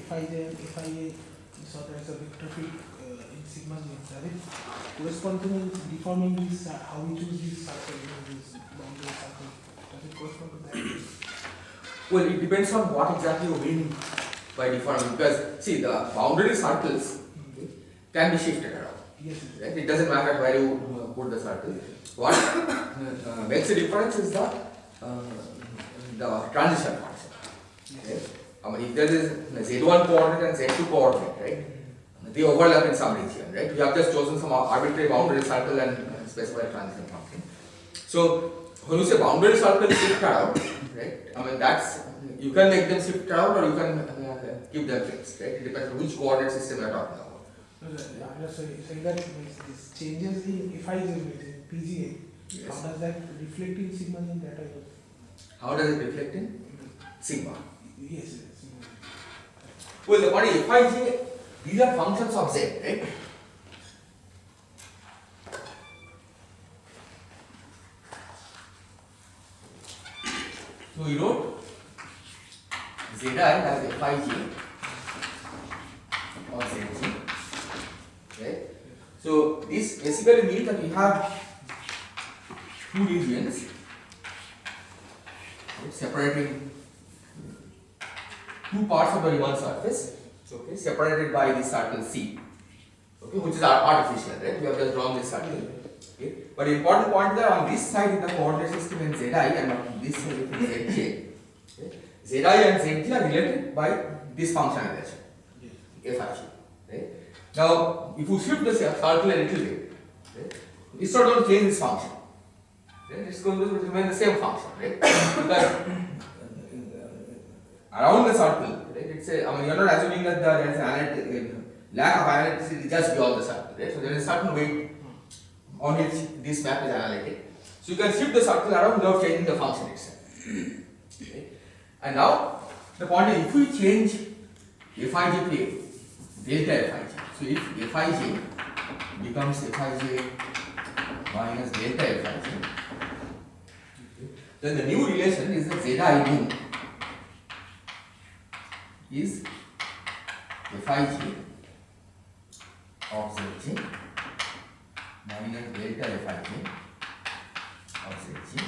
Fij and Fij so there is a vector field in sigma g. Does it correspond to deforming this how we choose this circle, this boundary circle? Does it correspond to that? Well, it depends on what exactly you mean by deforming, because see, the boundary circles can be shifted around. Yes. Right? It doesn't matter where you put the circle. What makes a difference is the transition function. Okay? I mean, if there is z1 coordinate and z2 coordinate, right? They overlap in some region, right? We have just chosen some arbitrary boundary circle and specified transition function. So when you say boundary circle shift around, right? I mean, that's, you can make them shift around or you can keep them fixed, right? It depends on which coordinate system you are talking about. I'm just saying that this changes in Fij in PGA. Yes. How does that reflect in sigma in that I was? How does it reflect in sigma? Yes, sigma. Well, the point is, Fij, these are functions of z, right? So you wrote zi as Fij or zg, right? So this basically means that we have two regions separating two parts of the Riemann surface, okay, separated by the circle C, okay, which is artificial, right? We have just drawn this circle. Okay. But the important point is that on this side in the coordinate system in Zi and on this side in Zj, okay, Zi and Zj are related by this function relation, Fij. Right? Now, if you shift the circle a little bit, right, it's not going to change this function. Right? It's going to remain the same function, right? Because around the circle, right? It's a, I mean, you're not assuming that there is an lack of analyticity just beyond the circle, right? So there is a certain weight on which this map is analytic. So you can shift the circle around without changing the function itself. Okay. And now the point is, if we change Fij plane, delta Fij. So if Fij becomes Fij minus delta Fij, then the new relation is that Zi new is Fij of Zj minus delta Fij of Zg.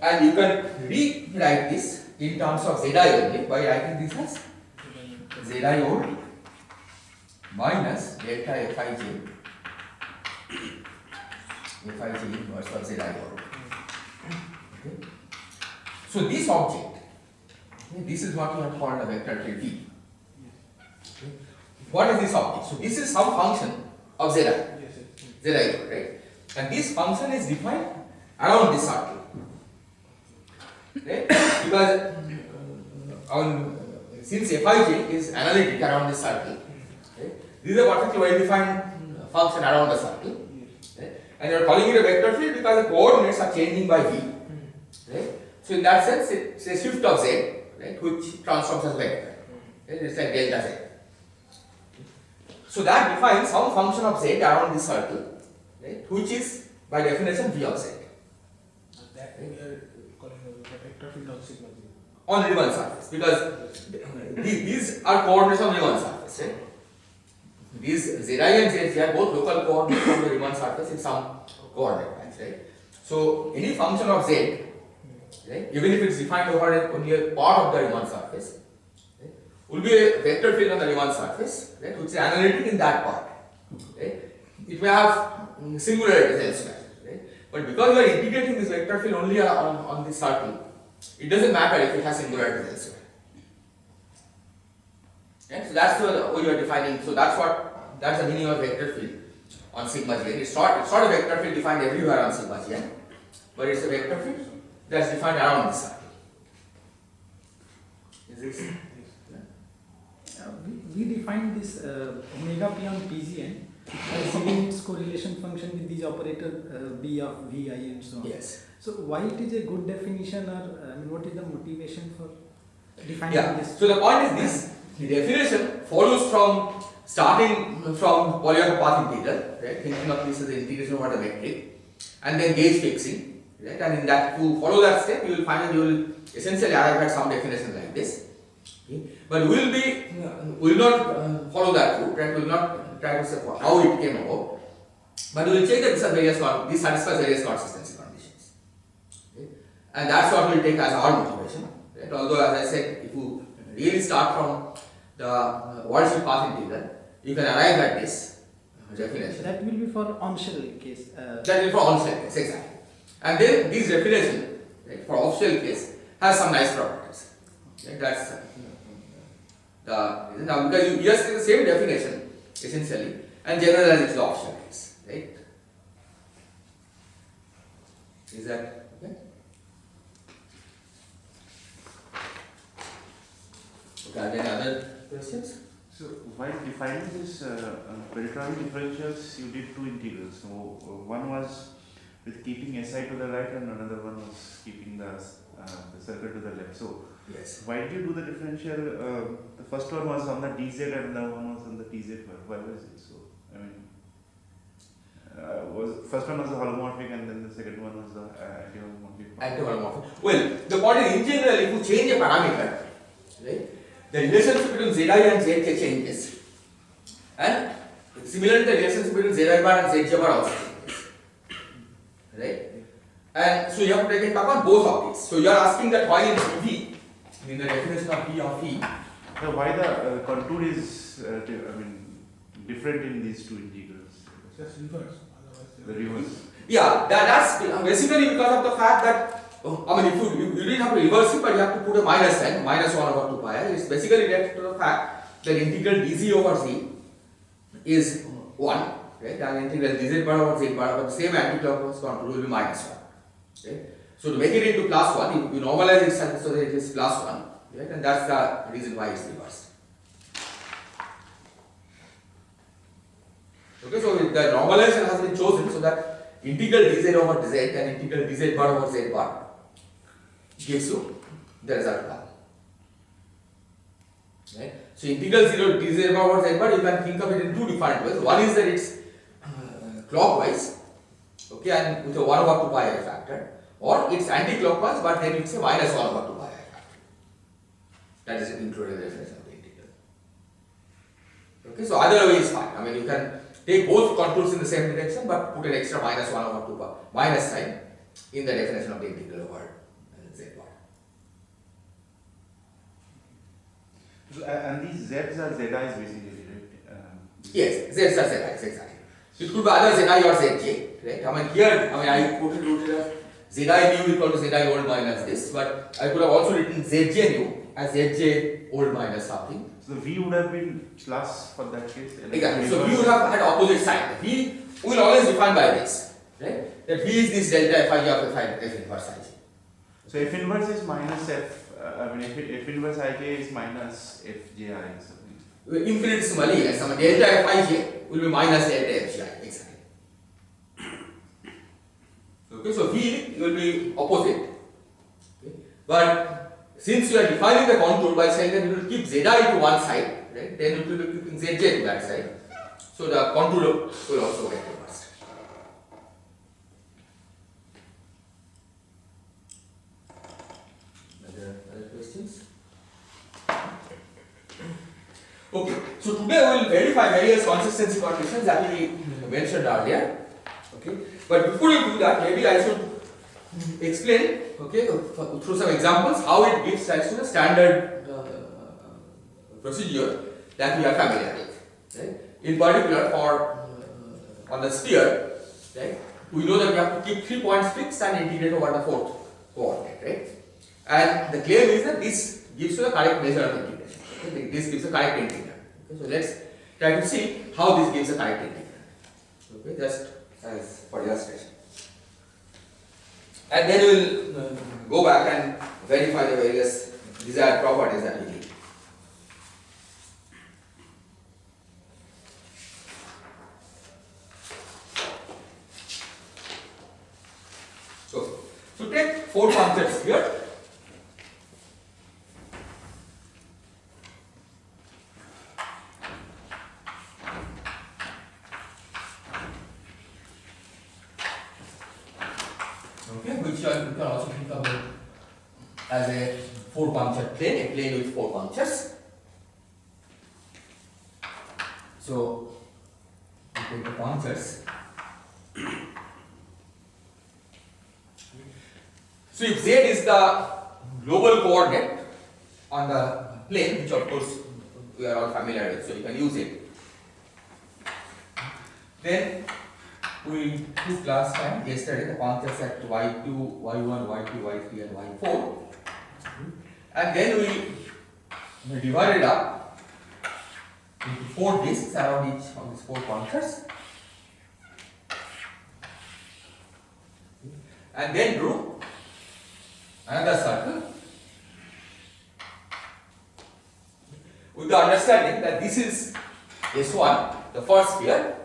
And you can rewrite this in terms of Zi only by writing this as Zi old minus delta Fij inverse of Zi old. Okay. So this object, okay, this is what we have called a vector field V. Okay. What is this object? So this is some function of Zi, right? And this function is defined around this circle, right? Because since Fij is analytic around this circle, right? This is a perfectly well defined function around the circle, right? And you are calling it a vector field because the coordinates are changing by V, right? So in that sense, it's a shift of Z, right, which transforms as vector. Right? It's like delta Z. So that defines some function of Z around this circle, right, which is by definition V of Z. That we are calling the vector field of sigma g. On Riemann surface, because these are coordinates on Riemann surface, right? These Zi and Zj are both local coordinates on the Riemann surface in some coordinate bands, right? So any function of Z, right, even if it's defined over only a part of the Riemann surface, right, will be a vector field on the Riemann surface, right, which is analytic in that part. Right? It may have singularities elsewhere, right? But because we are integrating this vector field only on this circle, it doesn't matter if it has singularities elsewhere. Right? So that's the way you are defining. So that's the meaning of vector field on sigma g. It's not a vector field defined everywhere on sigma g, but it's a vector field that's defined around this circle. Is this? We define this omega p on Pgn as giving its correlation function with these operator b of vi and so on. Yes. So why it is a good definition, or I mean, what is the motivation for defining this? So the point is this: the definition follows from starting from Polyakov path integral, right? Thinking of this as the integration over the metric, and then gauge fixing, right? And in that, to follow that step, you will find that you will essentially arrive at some definition like this. Okay? But we will not follow that route, right? We will not try to say how it came about, but we will check that this satisfies various consistency conditions. Okay? And that's what we will take as our motivation. Right? Although, as I said, if you really start from the worldsheet path integral, you can arrive at this definition. That will be for on-shell case. That will be for on-shell case, exactly. And then this definition, right, for off-shell case has some nice properties. Right? That's the reason. Now, because you just take the same definition essentially and generalize it to the off-shell case, right? Is that okay? Okay, are there any other questions? So while defining this Peltrami differentials, you did two integrals. So one was with keeping SI to the right, and another one was keeping the circle to the left. So Yes. why did you do the differential? The first one was on the dz, and the one was on the tz. Why was it so? I mean, was first one was the holomorphic, and then the second one was the anti-holomorphic. Anti-holomorphic. Well, the point is, in general, if you change a parameter, right, the relationship between Zi and Zk changes, and similarly, the relationship between Zi bar and Zj bar also changes, right? And so you have to take into account both of these. So you are asking that why in V, in the definition of P of E, So why the contour is different in these two integrals? Just reverse, otherwise. The reverse. yeah, that's basically because of the fact that I mean, if you didn't have to reverse it, but you have to put a minus sign, minus 1 over 2 pi. It's basically related to the fact that integral dz over z is 1, right? And integral dz bar over z bar over the same anticlockwise contour will be minus 1, right? So to make it into plus 1, you normalize it so that it is plus 1, right? And that's the reason why it's reversed. Okay, so the normalization has been chosen so that integral dz over dz and integral dz bar over z bar gives you the result 1. Right? So integral 0 dz bar over z bar, you can think of it in two different ways. One is that it's clockwise, okay, and with a 1 over 2 pi I factor, or it's anti-clockwise, but then it's a minus 1 over 2 pi I factor. That is included in the definition of the integral. Okay, so either way is fine. I mean, you can take both contours in the same direction, but put an extra minus 1 over 2 pi minus sign in the definition of the integral over z bar. So, and these z's are zi's basically, right? Yes, z's are zi's, exactly. It could be either zi or zj, right? I mean, here, I put it as zi nu equal to zi old minus this, but I could have also written zj nu as zj old minus something. So the v would have been plus for that case. Exactly. So v would have had opposite sign. V will always define by this, right? That v is this delta fi of f inverse ij. So f inverse is minus f. F inverse ij is minus fji or something. Infinitesimally, yes. Some delta fij will be minus delta fji. Exactly. Okay. So v will be opposite. Okay. But since you are defining the contour by saying that you will keep zi to one side, right? Then you will be keeping zj to that side. So the contour will also get reversed. Other questions? Okay. So today we will verify various consistency conditions that we mentioned earlier. Okay. But before you do that, maybe I should explain, okay, through some examples, how it gives rise to the standard procedure that we are familiar with. Right? In particular, for on the sphere, right, we know that we have to keep 3 points fixed and integrate over the 4th coordinate, right? And the claim is that this gives you the correct measure of integration. Okay? This gives the correct integral. Okay? So let's try to see how this gives a correct integral. Okay, just as for illustration. And then we will go back and verify the various desired properties that we need. So take 4 concepts here. Okay, which you can also think about as a four punctured plane, a plane with four punctures. So we take the punctures. So if Z is the global coordinate on the plane, which of course we are all familiar with, so you can use it. Then we took last time, yesterday, the punctures at y2, y1, y2, y3 and y4. And then we divided up into four disks around each of these four punctures. And then drew another circle with the understanding that this is S1, the first sphere,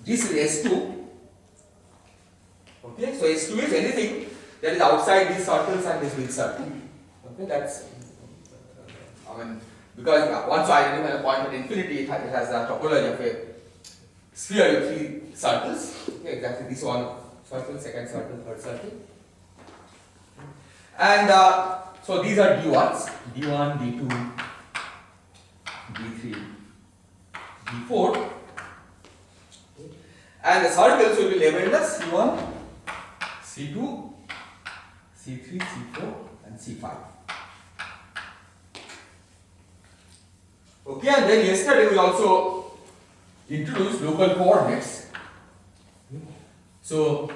this is S2. Okay, so S2 is anything that is outside these circles and this big circle. Okay, that's, because once you identify a point at infinity, it has the topology of a sphere with three circles. Okay, exactly this one circle, second circle, third circle. And so these are D1s, D1, D2, D3, D4. And the circles will be labeled as C1, C2, C3, C4 and C5. Okay, and then yesterday we also introduced local coordinates. So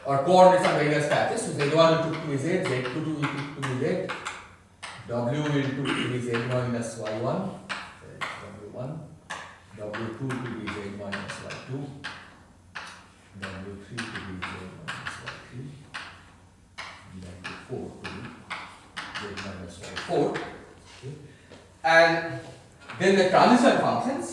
our coordinates are various patches. So Z1 we took to be Z, Z2 we took to be Z, W we took to be Z minus Y1, W1, W2 to be Z minus Y2, W3 to be Z minus Y3, W4 to be Z minus Y4. Okay. And then the transition functions.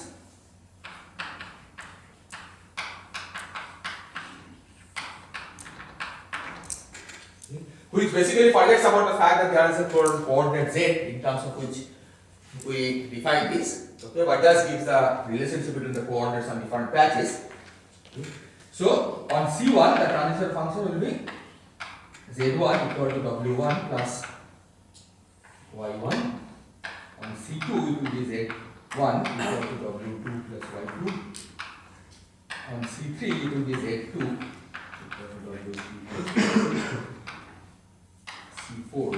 Which basically forgets about the fact that there is a coordinate Z in terms of which we define this. Okay, but does give the relationship between the coordinates on different patches. Okay. So on C1 the transition function will be Z1 equal to W1 plus Y1. On C2 it will be Z1 equal to W2 plus Y2. On C3 it will be Z2 equal to W3 plus Y2. C4 will be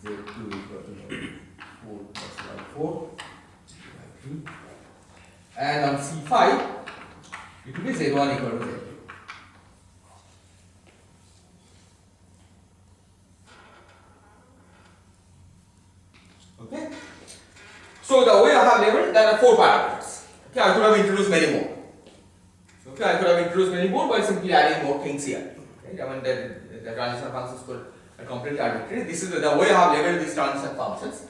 Z2 equal to W4 plus Y4, Y3. And on C5 it will be Z1 equal to Z2. Okay. So the way I have labeled, there are four parameters. Okay, I could have introduced many more. Okay, I could have introduced many more by simply adding more things here. Okay, I mean the transition functions are completely arbitrary. This is the way I have labeled these transition functions.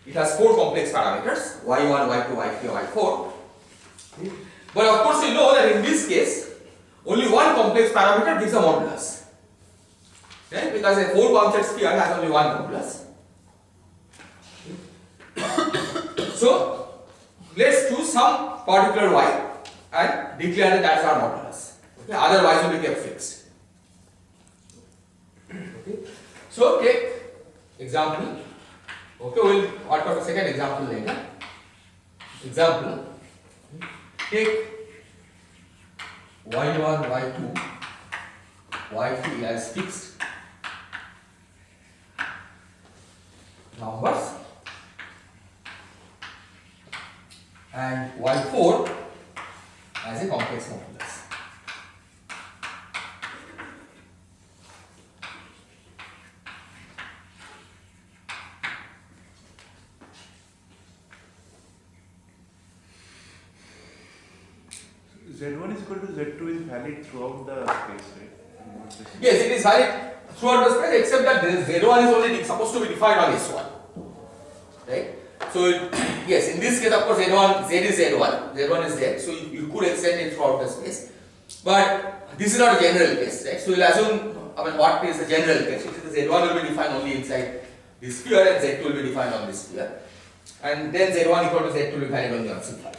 It has four complex parameters: y1, y2, y3, y4. Okay. But of course, you know that in this case, only one complex parameter gives a modulus. Okay, because a four-punctured sphere has only one modulus. So let's choose some particular y and declare that that's our modulus. Okay, otherwise will be kept fixed. Okay. So take example. Okay, we'll work out a second example later. Example. Take y1, y2, y3 as fixed numbers and y4 as a complex modulus. Z1 is equal to Z2 is valid throughout the space, right? Yes, it is valid throughout the space except that Z1 is only supposed to be defined on S1. Right? So, yes, in this case, of course, Z1, Z is Z1, Z1 is Z, so you could extend it throughout the space. But this is not a general case, right? So, you will assume, what is the general case, which is Z1 will be defined only inside this sphere and Z2 will be defined on this sphere. And then Z1 equal to Z2 will be valid only on C5.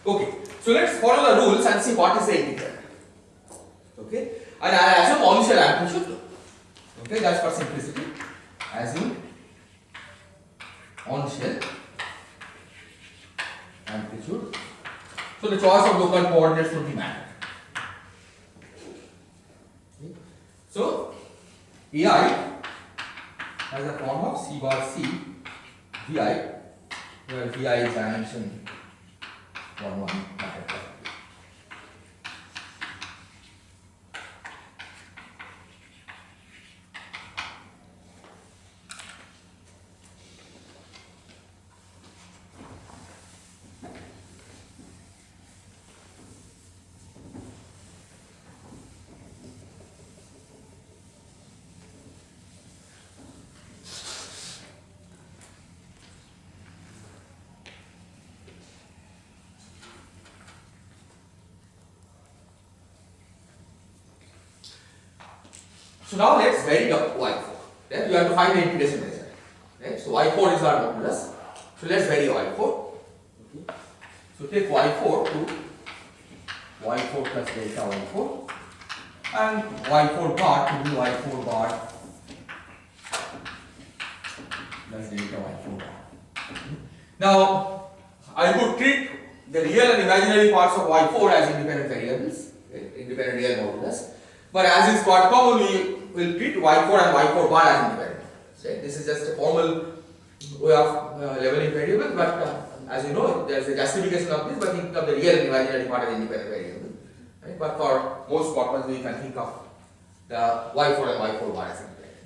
Okay, so So let's follow the rules and see what is the integral. Okay, and I assume on shell amplitude. Okay, that's for simplicity. Assume on shell amplitude. So the choice of local coordinates would be matter. Okay. So AI has a form of C bar C VI, where VI is dimension 1 matter. So now let's vary up y4. Right? You have to find the integration measure. Right? So y4 is our modulus. So let's vary y4. Okay. So take y4 to y4 plus delta y4 and y4 bar to be y4 bar plus delta y4 bar. Now I could treat the real and imaginary parts of y4 as independent variables, independent real modulus. But as is quite common, we will treat y4 and y4 bar as independent. Right? This is just a formal way of leveling variables, but as you know, there is a justification of this, but think of the real and imaginary part as independent variable. Right? But for most purposes, we can think of the y4 and y4 bar as independent.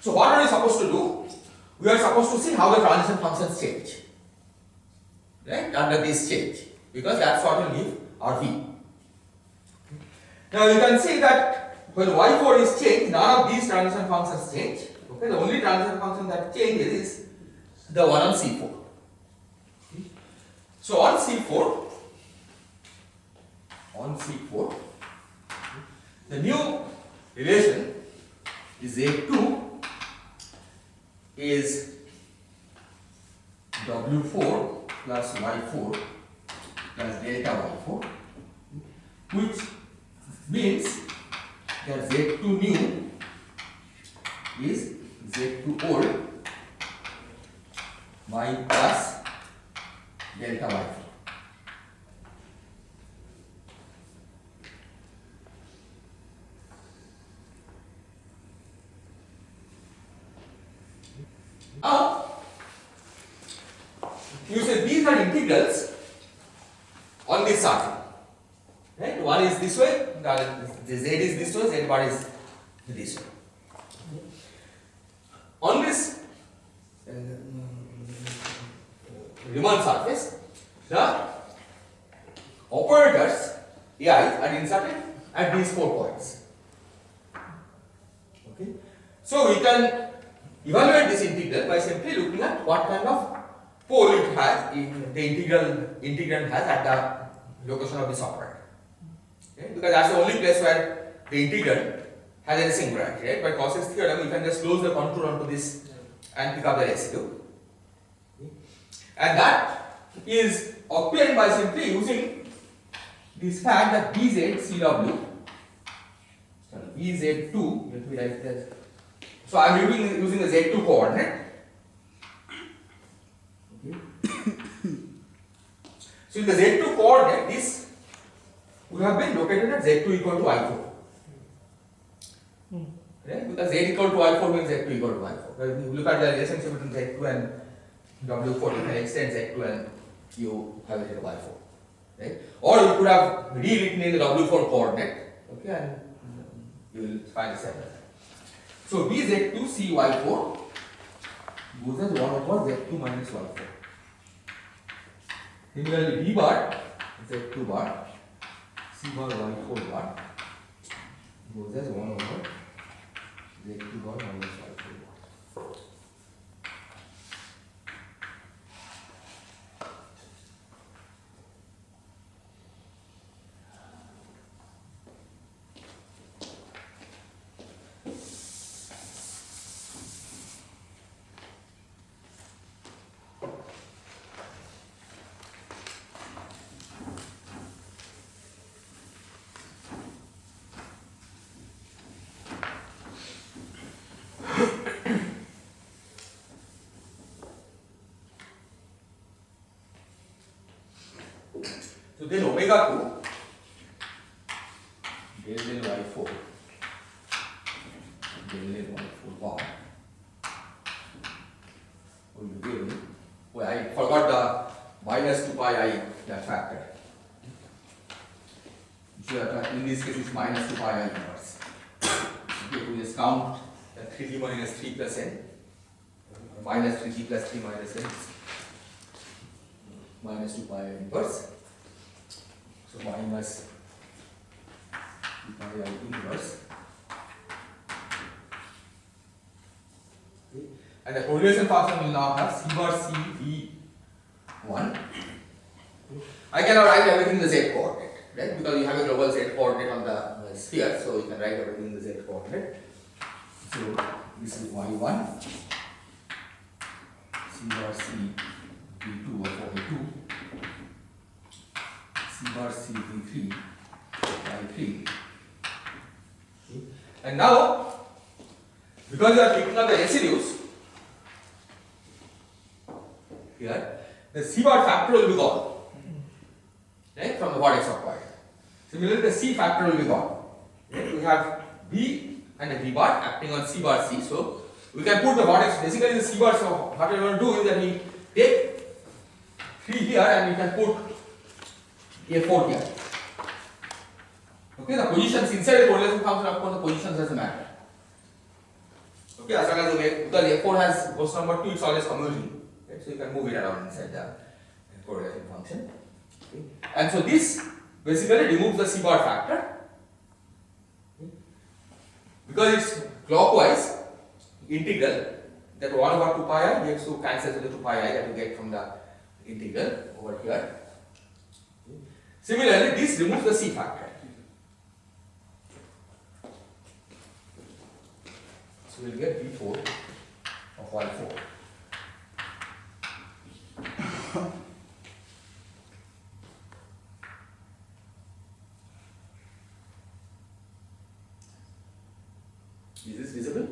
So what are we supposed to do? We are supposed to see how the transition functions change. Right? Under this change, because that's what will give our v. Now you can see that when y4 is changed, none of these transition functions change. Okay, the only transition function that changes is the one on C4. So on C4, the new relation is Z2 is W4 plus Y4 plus delta Y4, which means that Z2 new is Z2 old y plus delta Y4. Now, you say these are integrals on this circle. Right? One is this way, the z is this way, z bar is this way. On this Riemann surface, the operators ai are inserted at these 4 points. Okay. So we can evaluate this integral by simply looking at what kind of pole it has, the integrand has at the location of this operator. Okay? Because that's the only place where the integrand has any singularity, right? By Cauchy's theorem, you can just close the contour onto this and pick up the residue. Okay? And that is obtained by simply using this fact that BZ BZ2, let me write this. So I am using the Z2 coordinate. Okay. So in the Z2 coordinate, this would have been located at Z2 equal to I4. Right? Because Z equal to I4 means Z2 equal to I4. When you look at the relationship between Z2 and W4, you can extend Z2 and you have it in Y4. Right? Or you could have rewritten in the W4 coordinate, okay, and you will find the same result. So BZ2 CY4 goes as 1 over Z2 minus Y4. Similarly, B bar Z2 bar C bar Y4 bar goes as 1 over Z2 bar minus Y4 bar. So then omega 2 del y4 del y4 bar will be given. Well, I forgot the minus 2 pi I, that factor. So in this case it's minus 2 pi I inverse. Okay, we just count 3t minus 3 plus n, minus 3t plus 3 minus n, minus 2 pi I inverse. So minus 2 pi I inverse. Okay. And the correlation function will now have c bar c v1. I cannot write everything in the z coordinate, right? Because you have a global z coordinate on the sphere, so you can write everything in the z coordinate. So this is y1, c bar c v2 of y2, c bar c v3 y3. Okay. And now, because you are picking up the residues here, the c bar factor will be gone, right, from the vertex of point. Similarly, the c factor will be gone. Right? We have v and a v bar acting on c bar c, so we can put the vertex, basically the c bar, so what we are going to do is that we take 3 here and we can put a 4 here. Okay, the positions inside the correlation function, of course, the positions doesn't matter. Okay, as long as you make, because a4 has Gauss number 2, it's always commuting. Right? So you can move it around inside the correlation function. Okay. And so this basically removes the c bar factor. Okay. Because it's clockwise integral, that 1 over 2 pi I gets to cancel with the 2 pi I that you get from the integral over here. Okay. Similarly, this removes the c factor. So we will get v4 of y4. Is this visible?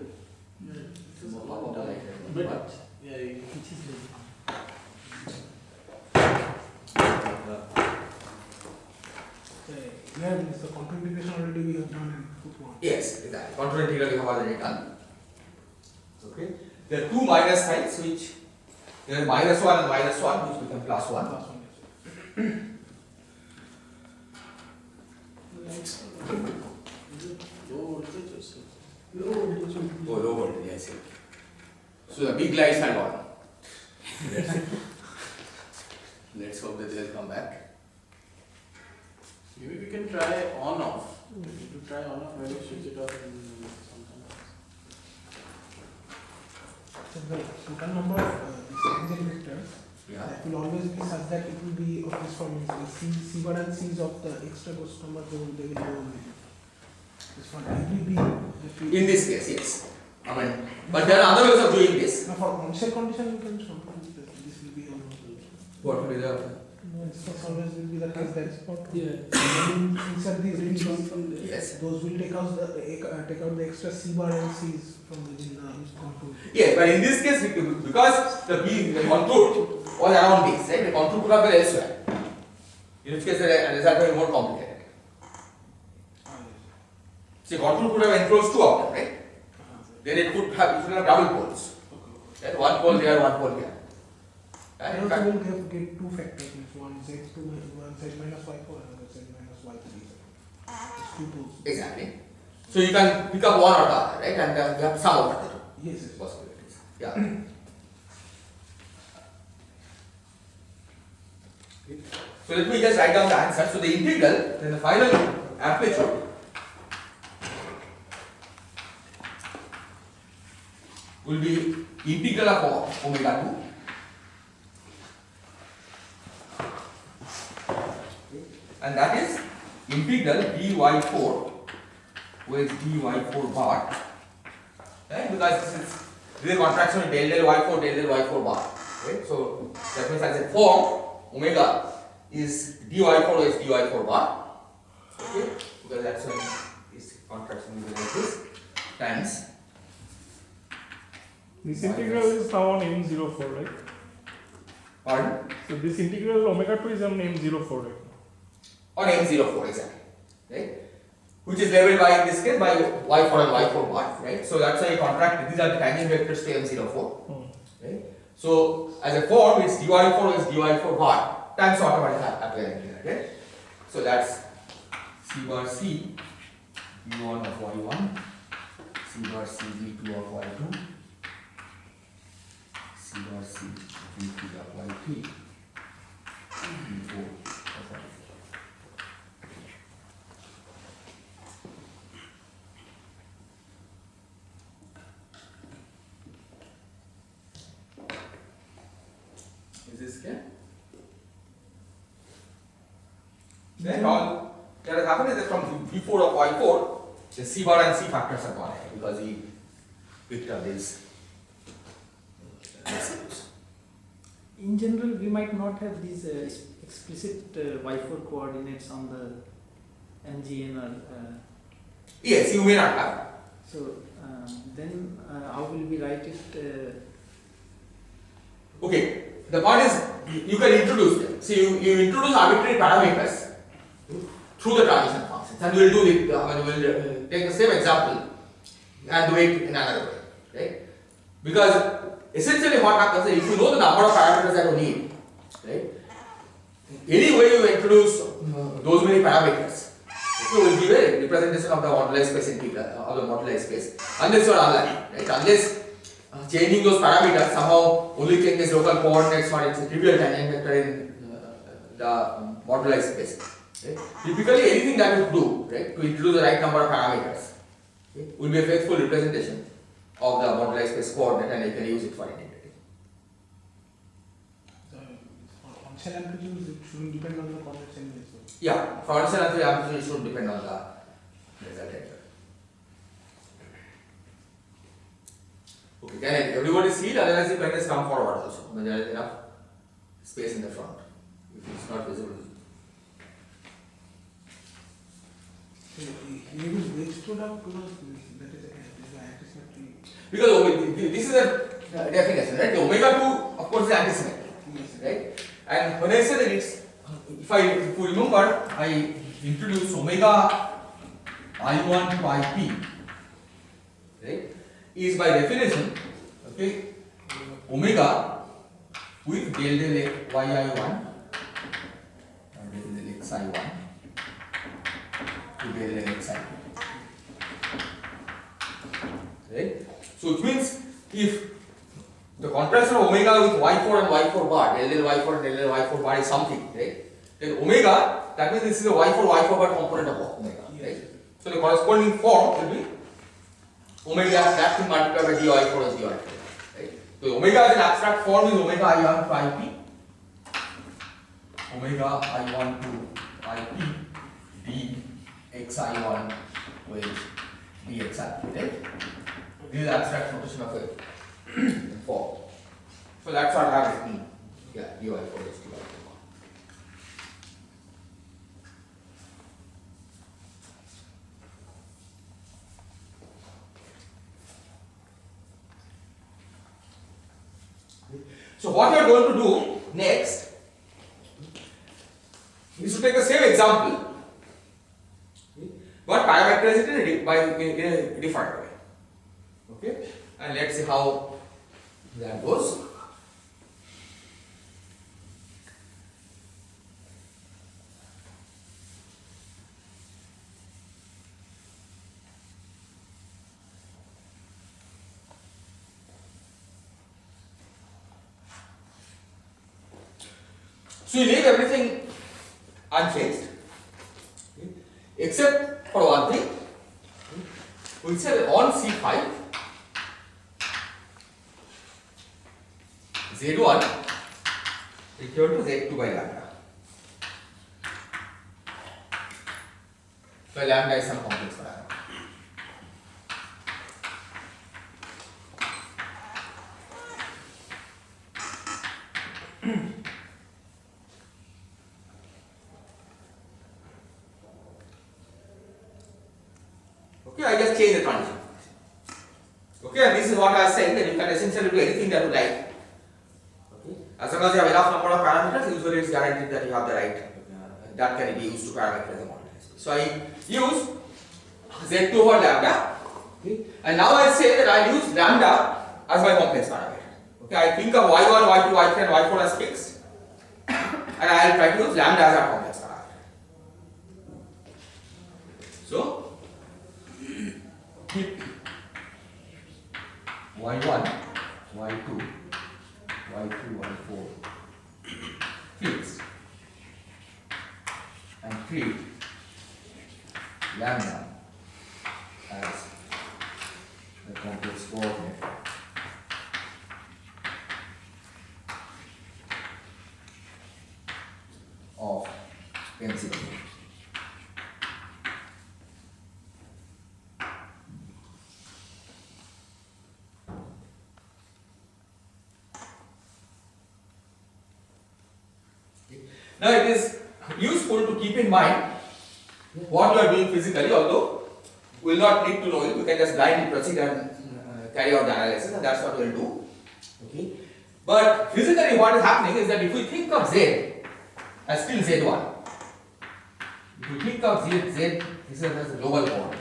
Yeah, This is what I like. but yeah, you Which is the Here is the contour integration already we have done in group 1. Yes, exactly. Contour integral we have already done. Okay. There are two minus signs which there is -1 and -1 which become +1. Last one, yes. lights are low voltage or so. Low voltage will be- Oh, low voltage, yes. So the big lights are gone. Let's hope that they'll come back. Maybe we can try on off. To try on off, maybe switch it off and sometimes. So the total number of these tangent vectors Yeah. that will always be such that it will be of this form. The C bar and C's of the extra Gauss number they will go only. This for every B. that we- In this case, yes. I mean, but there are other ways of doing this. Now for on-set condition you can show that this will be on. What will be the No, it's not always will be the case that's what. Yeah. Inside these Which one rings, from there? yes? those will take out the extra C bar and C's from within the contour. Yes, but in this case, because the contour was around this, right? The contour could have been elsewhere. In which case, the result will be more complicated. See, contour could have enclosed two of them, right? Then it could have double poles. Right? One pole here, one pole here. And in And fact, also will get two factors, means one Z2, one Z minus Y4, another Z minus Y3. It's two poles. exactly. So you can pick up one or the other, right? And you have some of the two Yes, yes. possibilities. Yeah. So let me just write down the answer. So the integral, then the final amplitude will be integral of omega 2. And that is integral dy4 with dy4 bar, right? Because this is a contraction of del y4 bar, right? So that means as a form omega is dy4 with dy4 bar, okay? Because that's when this contraction will be like this times. This integral is now on M04, right? Pardon? So this integral omega 2 is on M04, right? on M04 exactly, right? Which is labeled by, in this case, by y4 and y4 bar, right? So that's why you contract, these are the tangent vectors to M04, right? So as a form, it's dy4 is dy4 bar times automatic apparent, right? So that's c bar c v1 of y1, c bar c v2 of y2, c bar c v3 of y3, v4 of y4. Is this clear? Then all that has happened is that from V4 of Y4, the C bar and C factors are gone ahead because we picked up these residues. In general, we might not have these explicit y4 coordinates on the MGN or Yes, you may not have. so. Then how will we write it? Okay, the point is you can introduce them. See, you introduce arbitrary parameters through the transition functions, and we will do it. We'll take the same example and do it in another way, right? Because essentially what happens is if you know the number of parameters that you need, right? Any way you introduce those many parameters, you will give a representation of the moduli space in of the moduli space, unless you are unlucky, right? Unless changing those parameters somehow only changes local coordinates or it's a trivial tangent vector in the moduli space. Right? Typically, anything that you do, right, to introduce the right number of parameters, okay, will be a faithful representation of the moduli space coordinate, and you can use it for integrating. So, for function amplitudes, it shouldn't depend on the coordinates anyway. So, Yeah, function and the amplitude should depend on the result here. Okay, can everybody see it? Otherwise, you can just come forward also. When there is enough space in the front. If it's not visible. here is weight stood out because that is a anti-symmetry. Because this is a definition, right? The omega 2, of course, is anti-symmetric, Yes. right? And when I say that it's, if you remember, I introduced omega I1 to IP, right? Is by definition, okay, omega with del del yi1 and del del xi1 to del del xi2. Right? So it means if the contraction of omega with y4 and y4 bar, del del y4 and del del y4 bar is something, right? Then omega, that means this is a y4 bar component of omega, right? So the corresponding form will be omega that thing multiplied by dy4 is dy2, right? So omega as an abstract form is omega I1 to IP, omega I1 to IP, dxi1 with dxi2, right? This is abstract notation of a form. So that's what I have written. Yeah, dy4 is dy2. So what we are going to do next is to take the same example, but parameterize it in a different way. Okay, and let's see how that goes. So you leave everything unchanged, okay, except for one thing. We say on C5, Z1 equal to Z2 by lambda. So lambda is some complex parameter. Okay, I just change the transition. Okay, and this is what I was saying, that you can essentially do anything that you like. Okay, as long as you have enough number of parameters, usually it's guaranteed that you have the right that can be used to parameterize the model. So I use Z2 over lambda, okay, and now I say that I use lambda as my complex parameter. Okay, I think of y1, y2, y3 and y4 as fixed, and I will try to use lambda as our complex parameter. So keep y1, y2, y3, y4 fixed and treat lambda as the complex coordinate of density. Now it is useful to keep in mind what you are doing physically, although we will not need to know it, we can just blindly proceed and carry out the analysis, and that's what we will do. Okay. But physically what is happening is that if we think of Z as still Z1, if we think of Z this is as a global coordinate.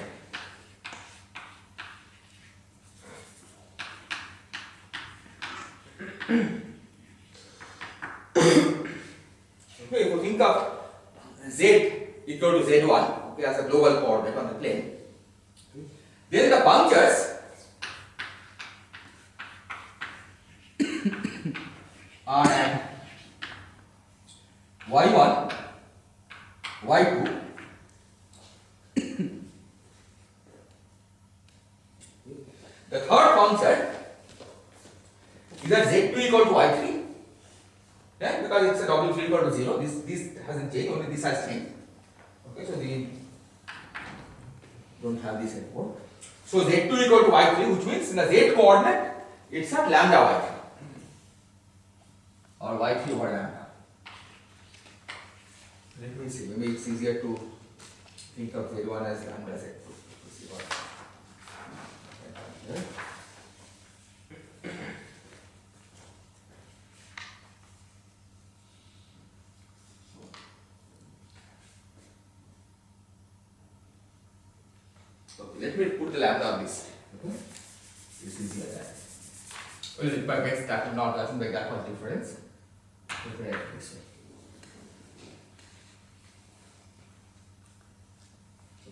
Okay, if we think of Z equal to Z1, okay, as a global coordinate on the plane, okay, then the punctures are at y1, y2, the third puncture is at z2 equal to y3, right? Because it's a w3 equal to 0. This hasn't changed, only this has changed. Okay, so we don't have this anymore. So z2 equal to y3, which means in the z coordinate it's at lambda y3 or y3 over lambda. Let me see, maybe it's easier to think of z1 as lambda z2. Let's see what okay. Okay, let me put the lambda on this. Okay, it's easier than. Well, if I make that not doesn't make that much difference. Let me write it this way.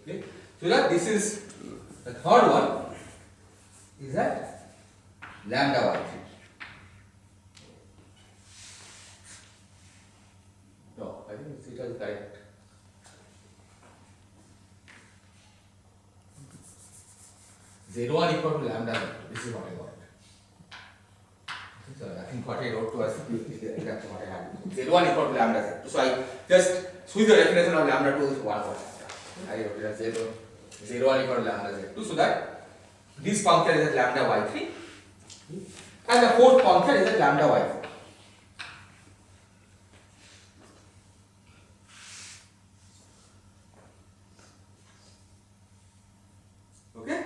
Okay, so that this is the third one is at lambda y3. No, I think it is correct. Z1 equal to lambda z2. This is what I got. So I think what I wrote to us is exactly what I had. Z1 equal to lambda z2. So I just switch the definition of lambda to 1 for lambda. I wrote it as Z1 equal to lambda z2. So that this puncture is at lambda y3 and the fourth puncture is at lambda y4. Okay?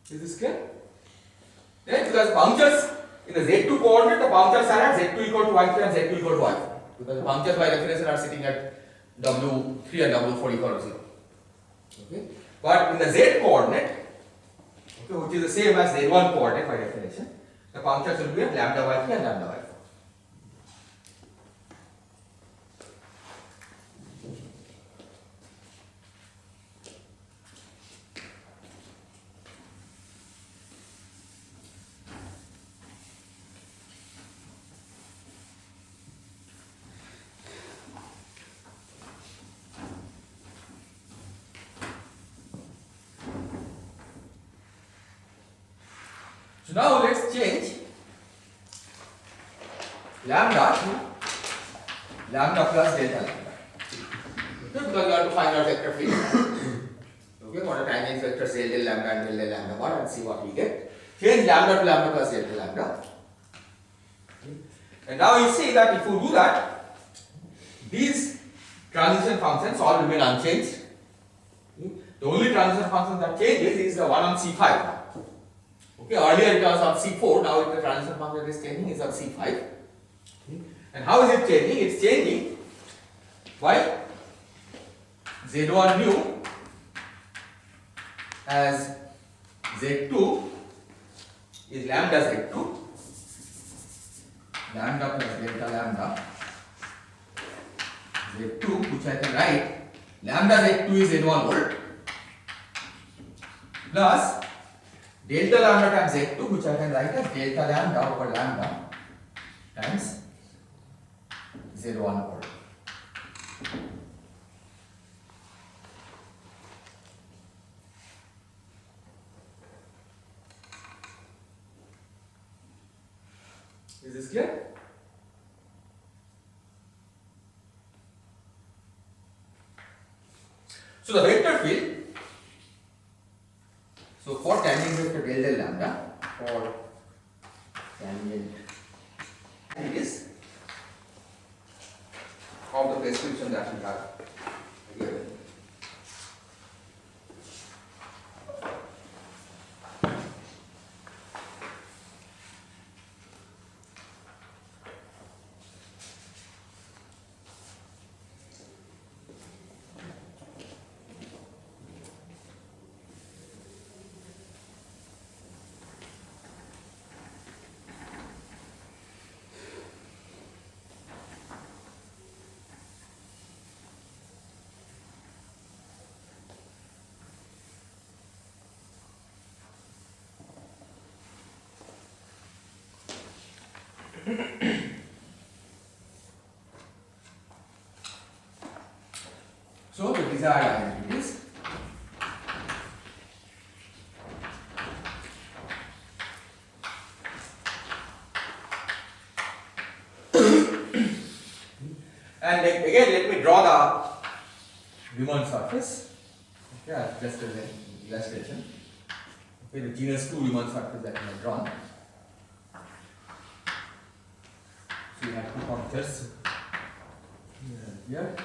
Is this clear? Right? Because punctures in the z2 coordinate, the punctures are at z2 equal to y3 and z2 equal to y4. Because the punctures by definition are sitting at w3 and w4 equal to 0. Okay? But in the z coordinate, okay, which is the same as z1 coordinate by definition, the punctures will be at lambda y3 and lambda y4. So now let's change lambda to lambda plus delta lambda. Okay, because you have to find out vector field. Okay, what are tangent vectors del del lambda and del del lambda 1 and see what we get. Change lambda to lambda plus delta lambda. Okay. And now you see that if you do that, these transition functions all remain unchanged. Okay. The only transition function that changes is the one on C5. Okay, earlier it was on C4, now the transition function is changing is on C5. Okay. And how is it changing? It's changing by Z1 new as Z2 is lambda Z2, lambda plus delta lambda Z2, which I can write lambda Z2 is Z1 volt plus delta lambda times Z2, which I can write as delta lambda over lambda times Z1 volt. Is this clear? So the vector field, so for tangent vector del del lambda, for tangent, it is of the prescription that we have given. So the desired identities and again let me draw the Riemann surface. Okay, just as an illustration. Okay, the genus 2 Riemann surface that we have drawn. So we have two pointers here and here.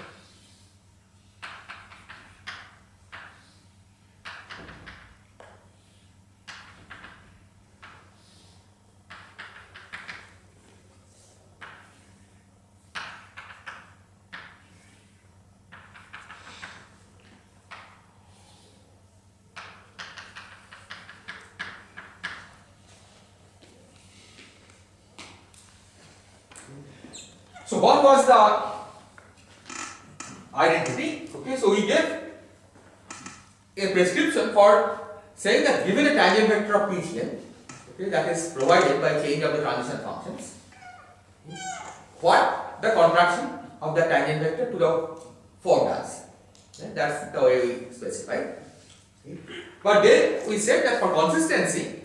So what was the identity? Okay, so we gave a prescription for saying that given a tangent vector of PCN, okay, that is provided by change of the transition functions, what the contraction of the tangent vector to the form does. Okay, that's the way we specified. Okay. But then we said that for consistency,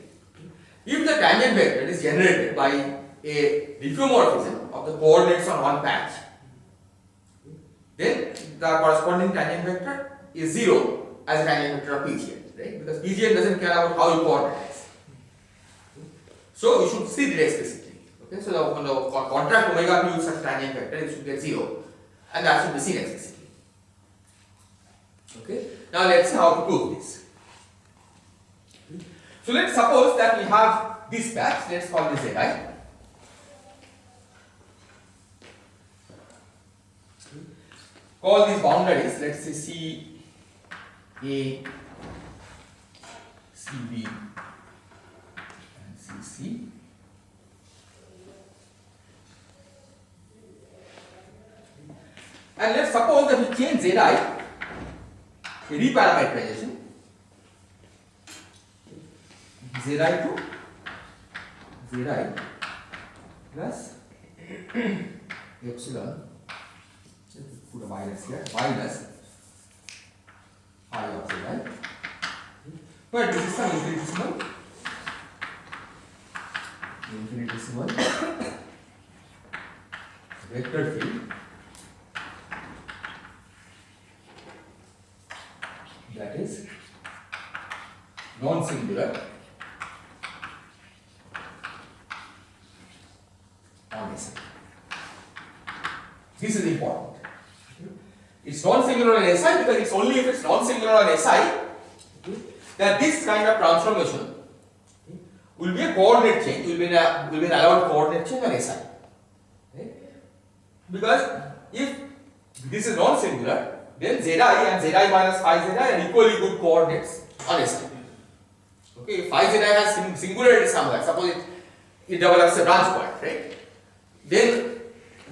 if the tangent vector is generated by a diffeomorphism of the coordinates on one patch, then the corresponding tangent vector is 0 as a tangent vector of PGN, right? Because PGN doesn't care about how you coordinate. So you should see it explicitly. Okay, so when the contract omega p with such tangent vector, it should get 0, and that should be seen explicitly. Okay, now let's see how to prove this. So let's suppose that we have this patch, let's call this Zi. Call these boundaries, let's say C A, C B, and C C. And let's suppose that we change Zi, a reparametrization, Zi to Zi plus epsilon. Put a minus here, minus phi of Zi. But this is some infinitesimal vector field that is non-singular on Si. This is important. It's non-singular on Si because it's only if it's non-singular on Si that this kind of transformation will be a coordinate change, will be an allowed coordinate change on Si. Okay? Because if this is non-singular, then zi and zi minus phi zi are equally good coordinates on a side. Okay, if phi zi has singularity somewhere, suppose it develops a branch point, right? Then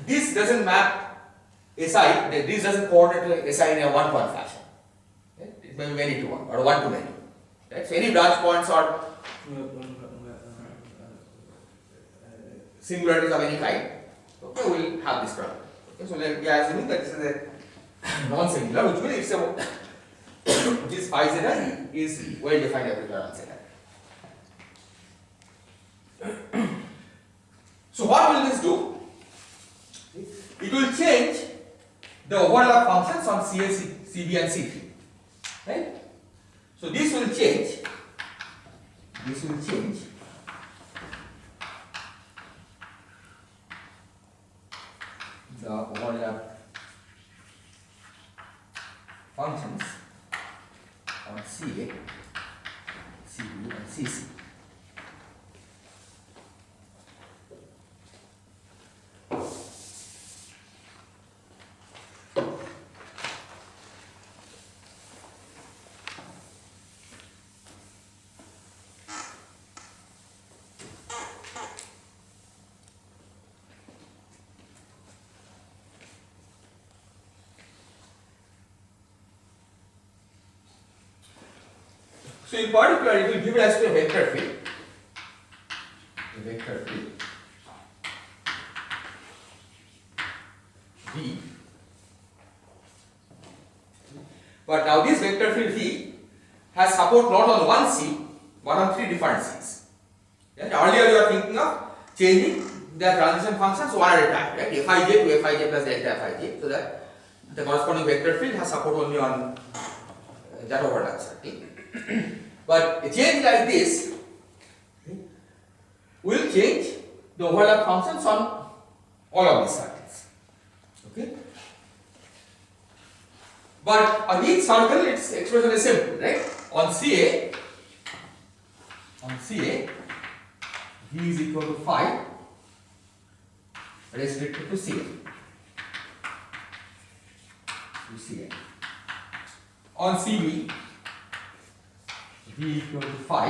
this doesn't map SI, this doesn't coordinate SI in a one-point fashion. Right? It may be many to one or one to many. Right? So any branch points or singularities of any kind, okay, will have this problem. Okay, so we are assuming that this is a non-singular, which means this phi zeta is well defined everywhere on zeta. So what will this do? It will change the overlap functions on CA, CB and C3. Right? So this will change. This will change. The overlap functions on CA, CB and CC. So in particular, it will give rise to a vector field. A vector field V. But now this vector field V has support not on one C, but on three different C's. Right? Earlier you are thinking of changing the transition functions one at a time, right? Fij to Fij plus delta Fij, so that the corresponding vector field has support only on that overlap circle. But a change like this will change the overlap functions on all of these circles. Okay? But on each circle, its expression is simple, right? On CA, V is equal to phi restricted to CA. On CB, V equal to phi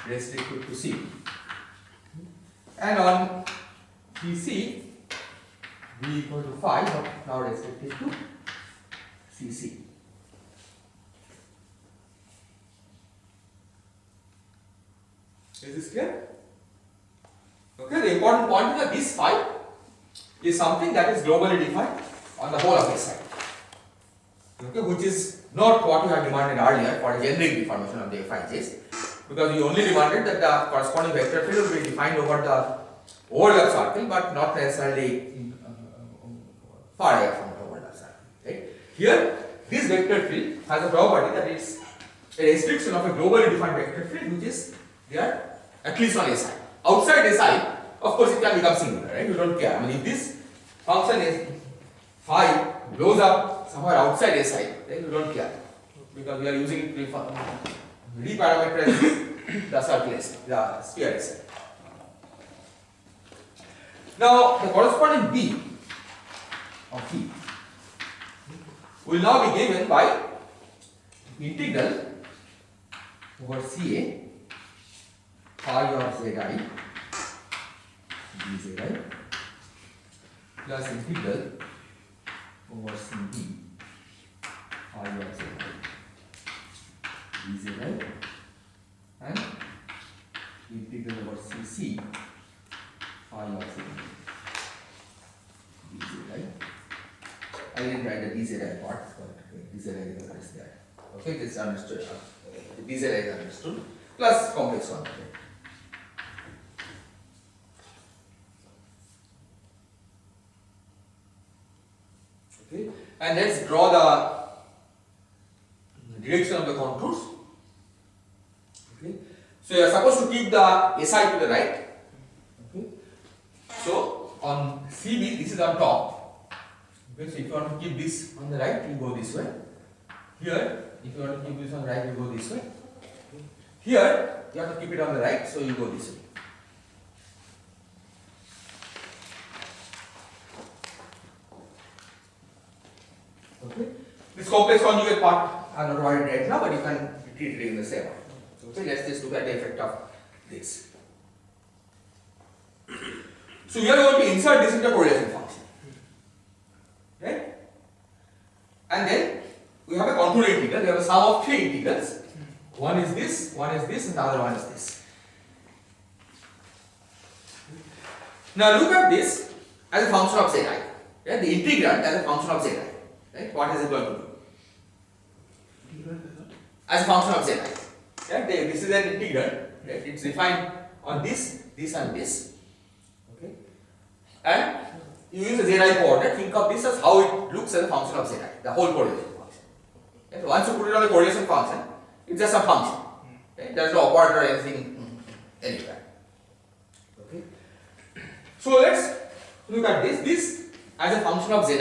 restricted to C. And on PC, V equal to phi now restricted to CC. Is this clear? Okay, the important point is that this phi is something that is globally defined on the whole of this side. Okay, which is not what we had demanded earlier for a generic deformation of the Fij's, because we only demanded that the corresponding vector field will be defined over the overlap circle, but not necessarily far away from the overlap circle. Right? Here, this vector field has a property that it's a restriction of a globally defined vector field, which is there at least on SI. Outside SI, of course, it can become singular. Right? You don't care. I mean, if this function is phi blows up somewhere outside SI, then you don't care, because we are using it to reparameterize the circle SI, the sphere SI. Now, the corresponding B of P will now be given by integral over CA phi of Zi dZi plus integral over CB phi of Zi dZi and integral over CC phi of Zi dZi. I didn't write the dZi part, but dZi is there. Okay, this is understood. The dZi is understood plus complex one. Okay, and let's draw the direction of the contours. Okay, so you are supposed to keep the SI to the right. Okay, so on CB, this is on top. Okay, so if you want to keep this on the right, you go this way. Here, if you want to keep this on the right, you go this way. Here, you have to keep it on the right, so you go this way. Okay. This complex conjugate part are not provided right now, but you can treat it in the same way. Okay, let's just look at the effect of this. So we are going to insert this into a correlation function. Right? And then we have a contour integral. We have a sum of three integrals. One is this, and the other one is this. Now look at this as a function of zi. Right? The integrand as a function of zi. Right? What is it going to do? As a function of zi. Right? This is an integrand. Right? It's defined on this, and this. Okay? And you use a zi coordinate. Think of this as how it looks as a function of zi. The whole correlation function. Right? So once you put it on a correlation function, it's just a function. Right? There is no operator or anything anywhere. Okay? So let's look at this. This as a function of zi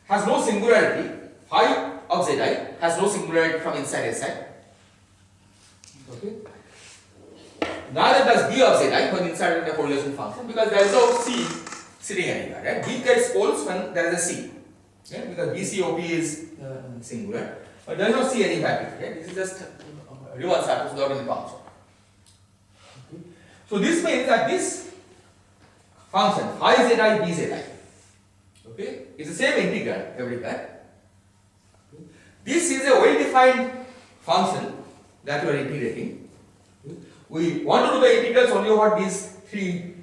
has no singularity. Phi of zi has no singularity from inside Si. Okay. Neither does B of zi when inside in a correlation function, because there is no C sitting anywhere. Right? B gets poles when there is a C. Right? Because BCOP is singular, but there is no C anywhere. Right? This is just Riemann surface without any function. Okay. So this means that this function phi zi bzi, okay, is the same integral everywhere. This is a well-defined function that we are integrating. We want to do the integrals only over these three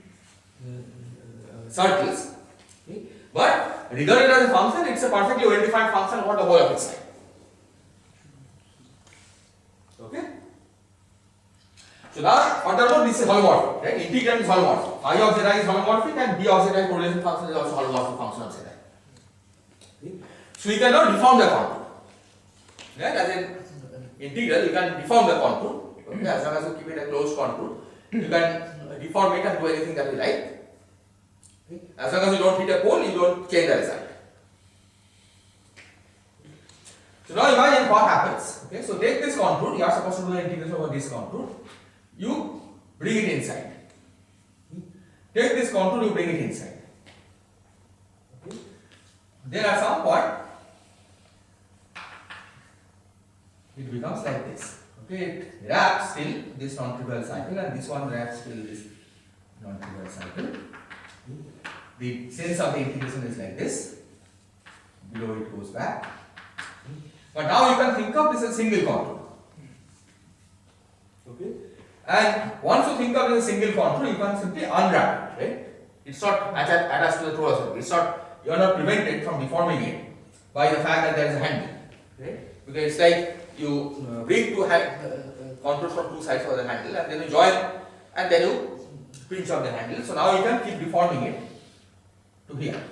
circles, okay. But regarded as a function, it's a perfectly well-defined function over the whole of its side. Okay. So now, furthermore, this is holomorphic, right? Integrand is holomorphic. Phi of zi is holomorphic, and B of zi correlation function is also holomorphic function of zi. Okay. So we cannot deform the contour. Right? As an integral, you can deform the contour. Okay? As long as you keep it a closed contour, you can deform it and do anything that you like. Okay? As long as you don't hit a pole, you don't change the result. So now imagine what happens. Okay? So take this contour, you are supposed to do the integration over this contour. You bring it inside. Take this contour, you bring it inside. Okay? Then at some point, it becomes like this. Okay, it wraps till this non-trivial cycle, and this one wraps till this non-trivial cycle. The sense of the integration is like this. Below it goes back. But now you can think of this as a single contour. Okay, and once you think of it as a single contour, you can simply unwrap it. Right? It's not attached to the torus. It's not. You are not prevented from deforming it by the fact that there is a handle. Right? Because it's like you bring two contours from two sides of the handle, and then you join, and then you pinch on the handle. So now you can keep deforming it to here.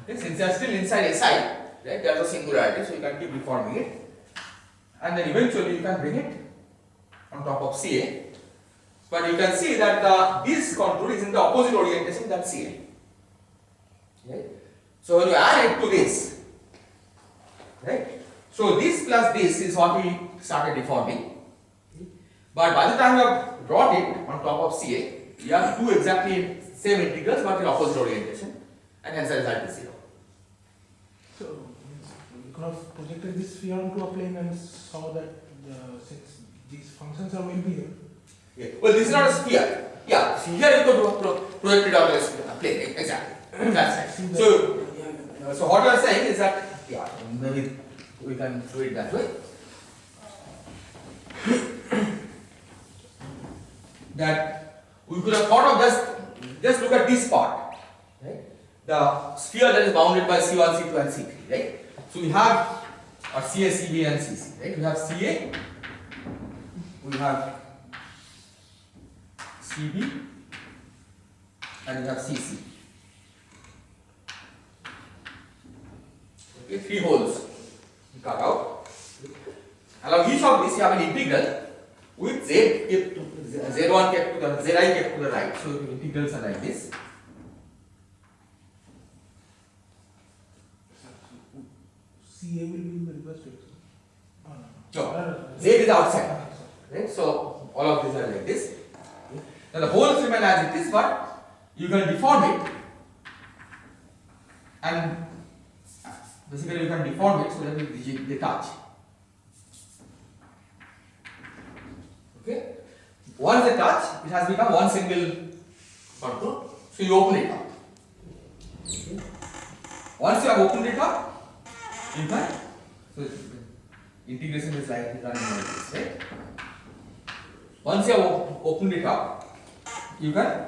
Okay, since you are still inside Si, right? There is a singularity, so you can keep deforming it, and then eventually you can bring it on top of Ca. But you can see that this contour is in the opposite orientation than Ca. Right? So when you add it to this, right? So this plus this is what we started deforming. But by the time you have brought it on top of Ca, you have two exactly same integrals but in opposite orientation, and hence the result is 0. So we could have projected this sphere onto a plane and saw that since these functions are will be here. Yeah. Well, this is not a sphere. Yeah, see here you could project it on a plane. Exactly. That's right. So what you are saying is that, yeah, maybe we can do it that way. That we could have thought of just look at this part, right? The sphere that is bounded by C1, C2 and C3, right? So we have our CA, CB and CC, right? We have CA, we have CB and we have CC. Okay, 3 holes cut out. Along each of these you have an integral with z kept to z1 kept to the zi kept to the right. So the integrals are like this. CA will be in the reverse direction. Oh, So z is outside, right? So all of these are like this. Now the holes remain as it is, but you can deform it and basically you can deform it so that they touch. Okay? Once they touch, it has become one single contour. So you open it up. Okay? Once you have opened it up, you can. So integration is like running like this, right? Once you have opened it up, you can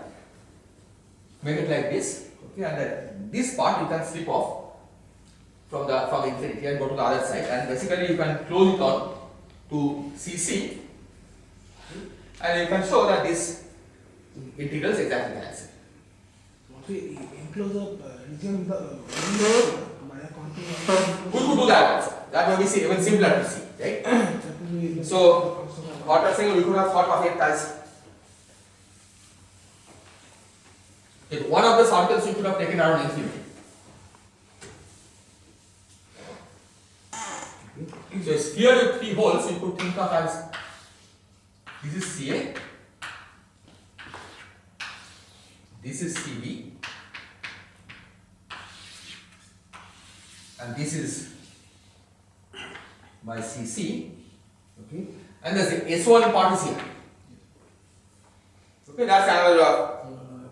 make it like this. Okay, and then this part you can slip off from infinity and go to the other side, and basically you can close it on to CC, and you can show that this integral is exactly cancelled. What we enclose a region in the by a contour. We could do that also. That may be even simpler to see, right? That will be So, what I'm saying, we could have thought of it as if one of the circles you could have taken around infinity. So, a sphere with 3 holes you could think of as this is CA, this is CB, and this is my CC, okay, and the S1 part is here. Okay, that's another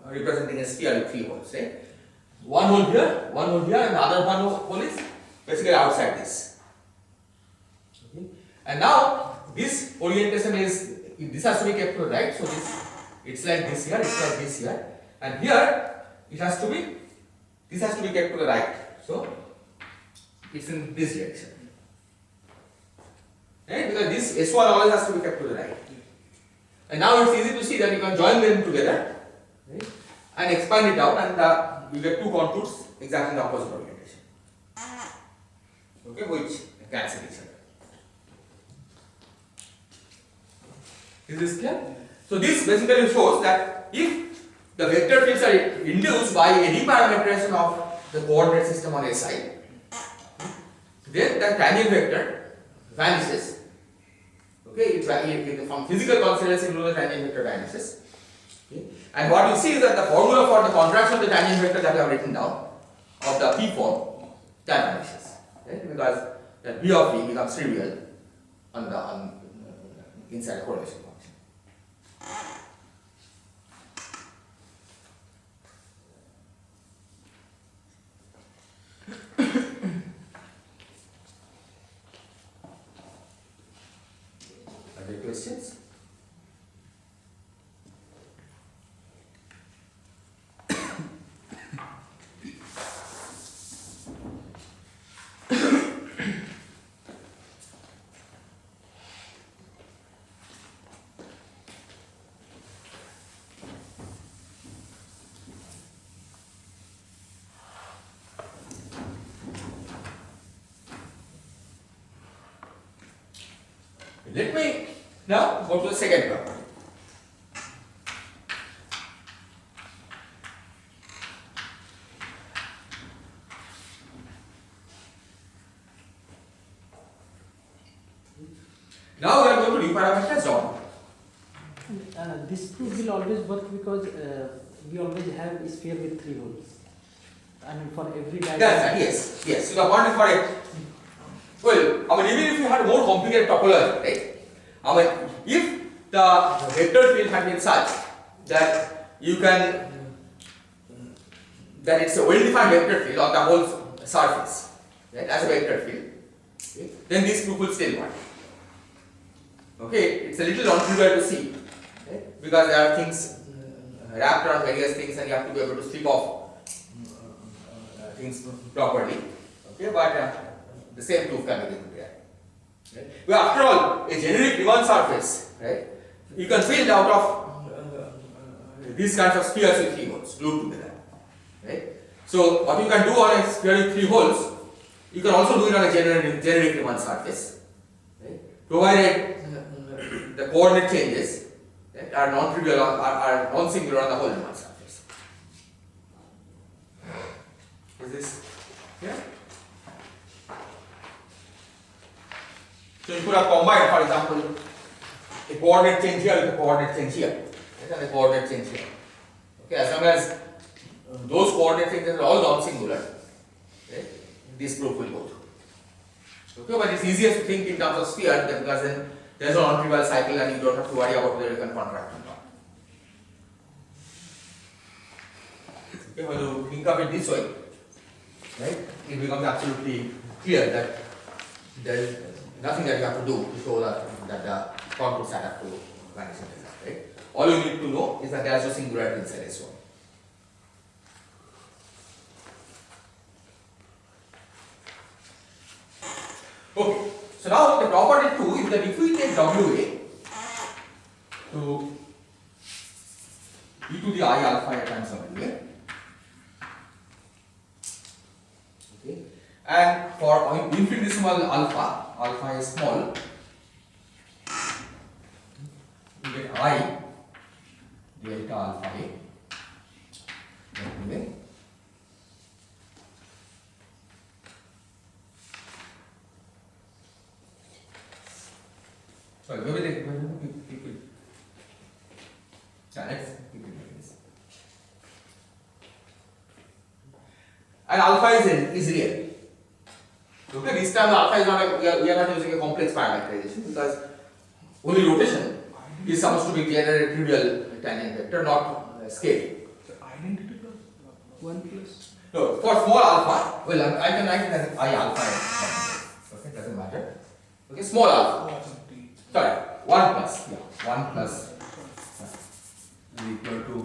representing a sphere with 3 holes, right? One hole here, and the other one hole is basically outside this. Okay, and now this orientation is, this has to be kept to the right, so it's like this here, it's like this here, and here it has to be, this has to be kept to the right, so it's in this direction. Right? Because this S1 always has to be kept to the right. And now it's easy to see that you can join them together, right, and expand it out, and you get 2 contours exactly in the opposite orientation. Okay, which cancel each other. Is this clear? So this basically shows that if the vector fields are induced by a reparametrization of the coordinate system on SI, then the tangent vector vanishes. Okay, from physical consideration, the tangent vector vanishes. Okay. And what you see is that the formula for the contraction of the tangent vector that I have written down of the P form, that vanishes. Right? Because that B of V becomes trivial on inside a correlation function. Are there questions? Let me now go to the second property. Now we are going to reparameterize dot. This proof will always work because we always have a sphere with 3 holes. I mean, for every diagram. Yes, yes. So the point is for it. Well, I mean, even if you had more complicated topology, right? I mean, if the vector field had been such that you can, that it's a well-defined vector field on the whole surface, right, as a vector field, okay, then this proof will still work. Okay, it's a little non-trivial to see, right, because there are things wrapped around various things and you have to be able to strip off things properly. Okay, but the same proof can be given here. Right? Well, after all, a generic Riemann surface, right, you can build out of these kinds of spheres with 3 holes glued together. Right? So, what you can do on a sphere with 3 holes, you can also do it on a generic Riemann surface, right, provided the coordinate changes, right, are non-trivial, are non-singular on the whole Riemann surface. Is this clear? So you could have combined, for example, a coordinate change here with a coordinate change here, right, and a coordinate change here. Okay, as long as those coordinate changes are all non-singular, right, this proof will go through. Okay, but it's easier to think in terms of sphere because then there's no non-trivial cycle and you don't have to worry about whether you can contract or not. Okay, when you think of it this way, right, it becomes absolutely clear that there is nothing that you have to do to show that the contours add up to vanishing result, right? All you need to know is that there is a singularity inside S1. Okay, so now the property 2 is that if we take WA to e to the I alpha times WA, okay, and for infinitesimal alpha, alpha is small, you get I delta alpha A WA. Sorry, maybe they keep it. Yeah, let's keep it like this. And alpha is real. Okay, this time alpha is not a, we are not using a complex parameterization because only rotation is supposed to be clear a trivial tangent vector, not scale. So identity plus 1 plus. No, for small alpha, well, I can write it as I alpha. Okay, doesn't matter. Okay, small alpha. Sorry, 1 plus, yeah, 1 plus is equal to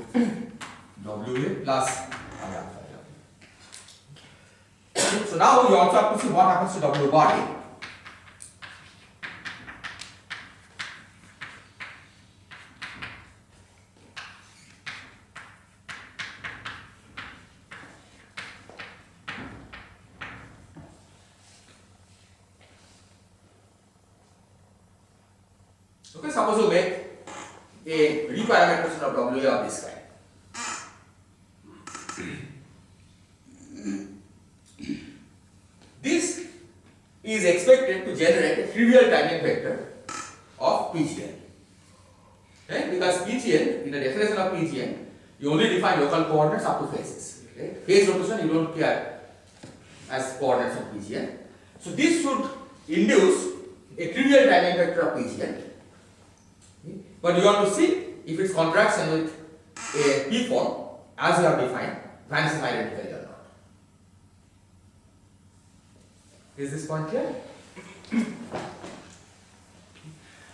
WA plus I alpha. So now you also have to see what happens to W bar A. Okay, suppose you make a reparameterization of WA of this kind. This is expected to generate a trivial tangent vector of PGN. Right? Because PGN, in the definition of PGN, you only define local coordinates up to phases. Right? Phase rotation you don't care as coordinates of PGN. So this should induce a trivial tangent vector of PGN. But you want to see if its contraction with a P form as you have defined vanishes identically or not. Is this point clear?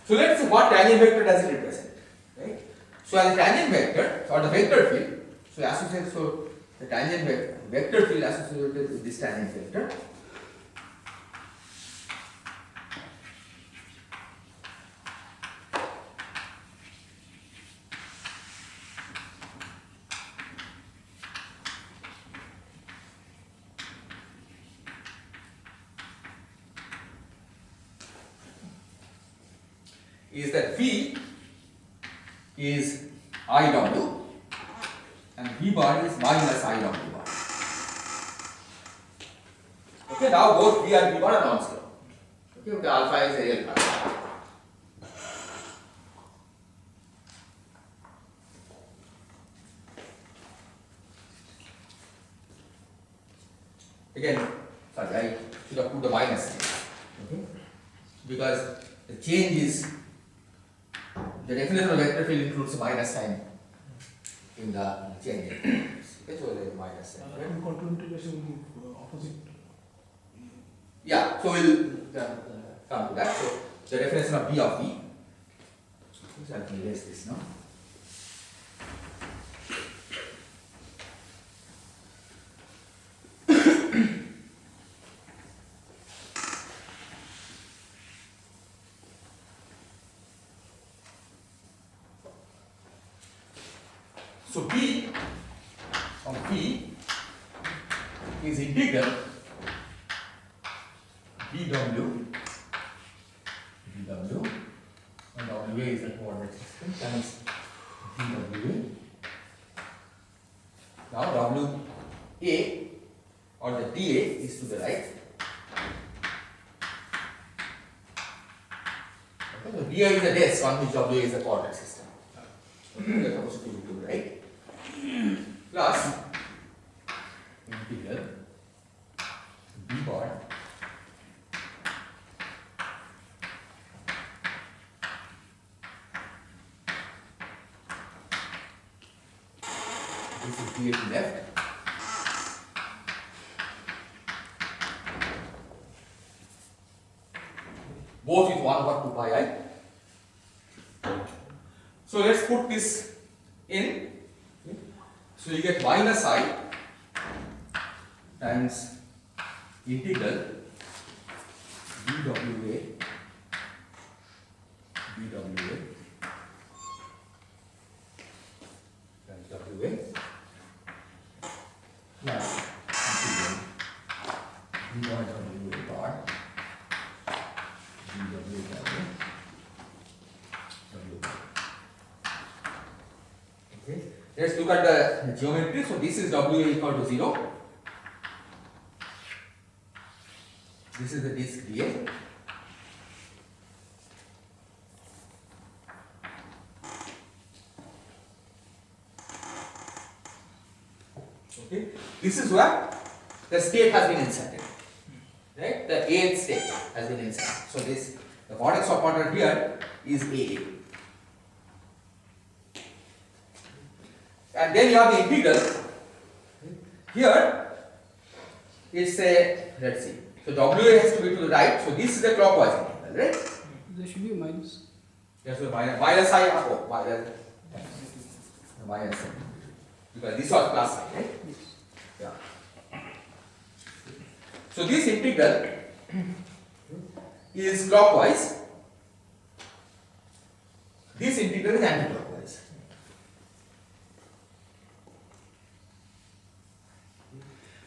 So let's see what tangent vector does it represent. Right? So as a tangent vector or the vector field, so associated, so the tangent vector field associated with this tangent vector is that V is IW and V bar is minus IW bar. Okay, now both V and V bar are non-zero. Okay, the alpha is a real part. Again, sorry, I should have put the minus sign. Okay, because the change is the definition of vector field includes a minus sign in the change. Okay, so there is a minus sign. Right? and control integration will be opposite. Yeah, so we'll come to that. So the definition of B of V. So I can erase this now. So B of V is integral dW and WA is the coordinate system times dWA. Now WA or the dA is to the right. Okay, so dA is the disk on which WA is the coordinate system. Okay, we are supposed to be to the right. Plus integral this is dA to left. Both with 1 over 2 pi I. So let's put this in. So you get minus I times integral dWA times WA plus integral dWA bar dWA bar. Okay. Let's look at the geometry. So this is WA equal to 0. This is the disk dA. Okay. This is where the state has been inserted. Right? The Ath state has been inserted. So this the vortex operator here is AA. And then you have the integral. Here it's a, let's see. So WA has to be to the right. So this is the clockwise integral, right? There should be a minus. Yes, so minus I, oh, minus I. Because this was plus I, right? Yeah. So this integral is clockwise. This integral is anti-clockwise.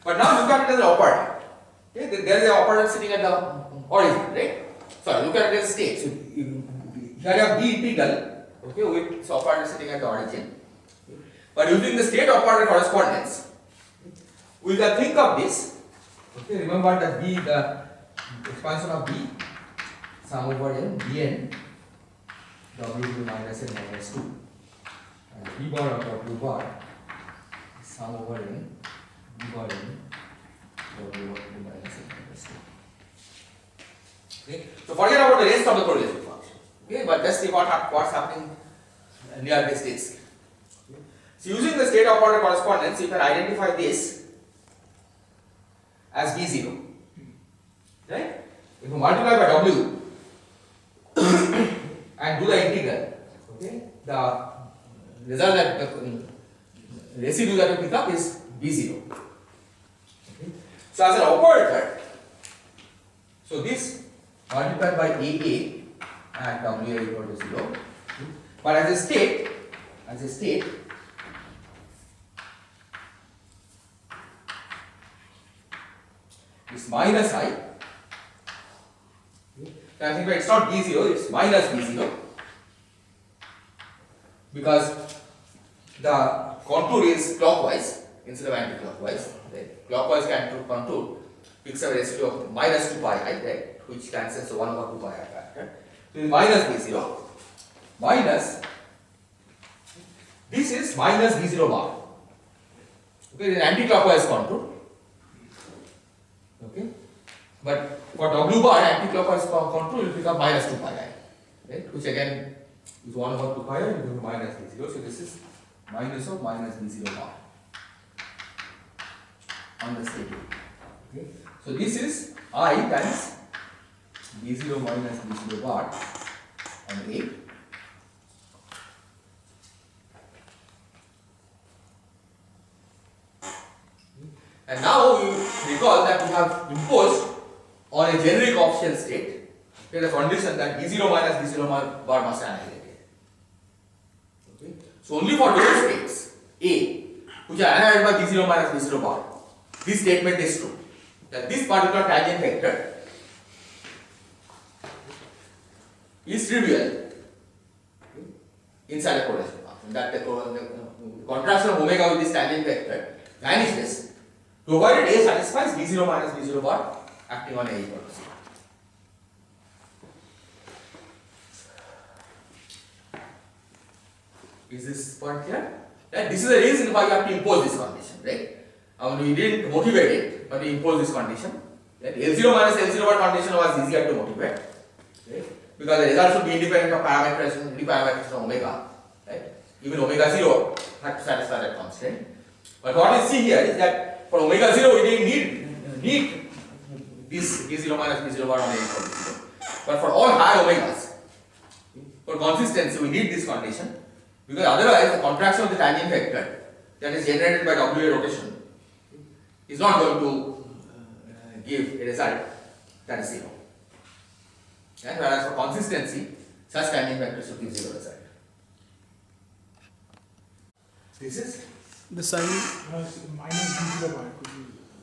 But now look at it as an operator. Okay? There is an operator sitting at the origin, right? Sorry, look at it as a state. So here you have the integral, okay, with this operator sitting at the origin. But using the state operator correspondence, we can think of this. Okay, remember that B, the expansion of B, sum over n, Bn, W minus n minus 2, and B bar of W bar, sum over n, B bar n, W minus n minus 2. Okay, so forget about the rest of the correlation function. Okay, but just see what's happening near this states. So using the state operator correspondence, you can identify this as B0. Right? If you multiply by W and do the integral, okay, the result that the residue that you pick up is B0. Okay. So as an operator, so this multiplied by AA and WA equal to 0. But as a state, it's minus I. I think it's not B0, it's minus B0. Because the contour is clockwise instead of anti-clockwise. Right? Clockwise contour picks a ratio of minus 2 pi I, right? Which cancels the 1 over 2 pi I factor. So it's minus B0 minus, this is minus B0 bar. Okay, it is anti-clockwise contour. Okay, but for W bar anti-clockwise contour will become minus 2 pi I, right? Which again is 1 over 2 pi I will be minus B0. So this is minus of minus B0 bar on the state. Okay, so this is I times B0 minus B0 bar on A. And now you recall that we have imposed on a generic optional state, okay, the condition that B0 minus B0 bar must be annihilated. Okay. So only for those states A which are annihilated by B0 minus B0 bar, this statement is true. That this particular tangent vector is trivial inside a correlation function. That the contraction of omega with this tangent vector vanishes provided A satisfies B0 minus B0 bar acting on A equal to 0. Is this point clear? Right? This is the reason why you have to impose this condition, right? We didn't motivate it, but we imposed this condition. Right? L0 minus L0 bar condition was easier to motivate, right? Because the result should be independent of parameterization of omega, right? Even omega 0 had to satisfy that constraint. But what we see here is that for omega 0 we didn't need this B0 minus B0 bar on n equal to 0. But for all high omegas, for consistency we need this condition, because otherwise the contraction of the tangent vector that is generated by WA rotation is not going to give a result that is 0. And whereas for consistency, such tangent vectors should give 0 result. This is The sign, minus B0 bar could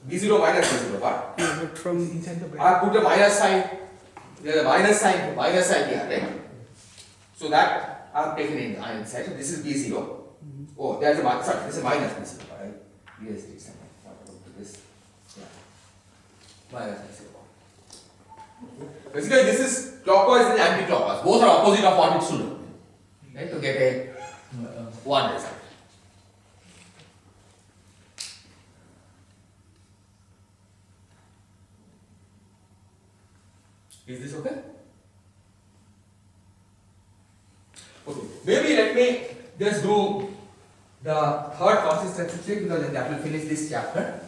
be B0 minus B0 bar. but from inside the I bracket. put a minus sign, there is a minus sign here, right? So that I have taken in inside. So this is B0. Oh, there is a minus, sorry, this is minus B0 bar, right? Yes, this is this. Yeah. Minus B0 bar. Basically, this is clockwise and anti-clockwise. Both are opposite of what it should do, right? To get a one result. Is this okay? Okay. Maybe let me just do the third consistency check, because then that will finish this chapter.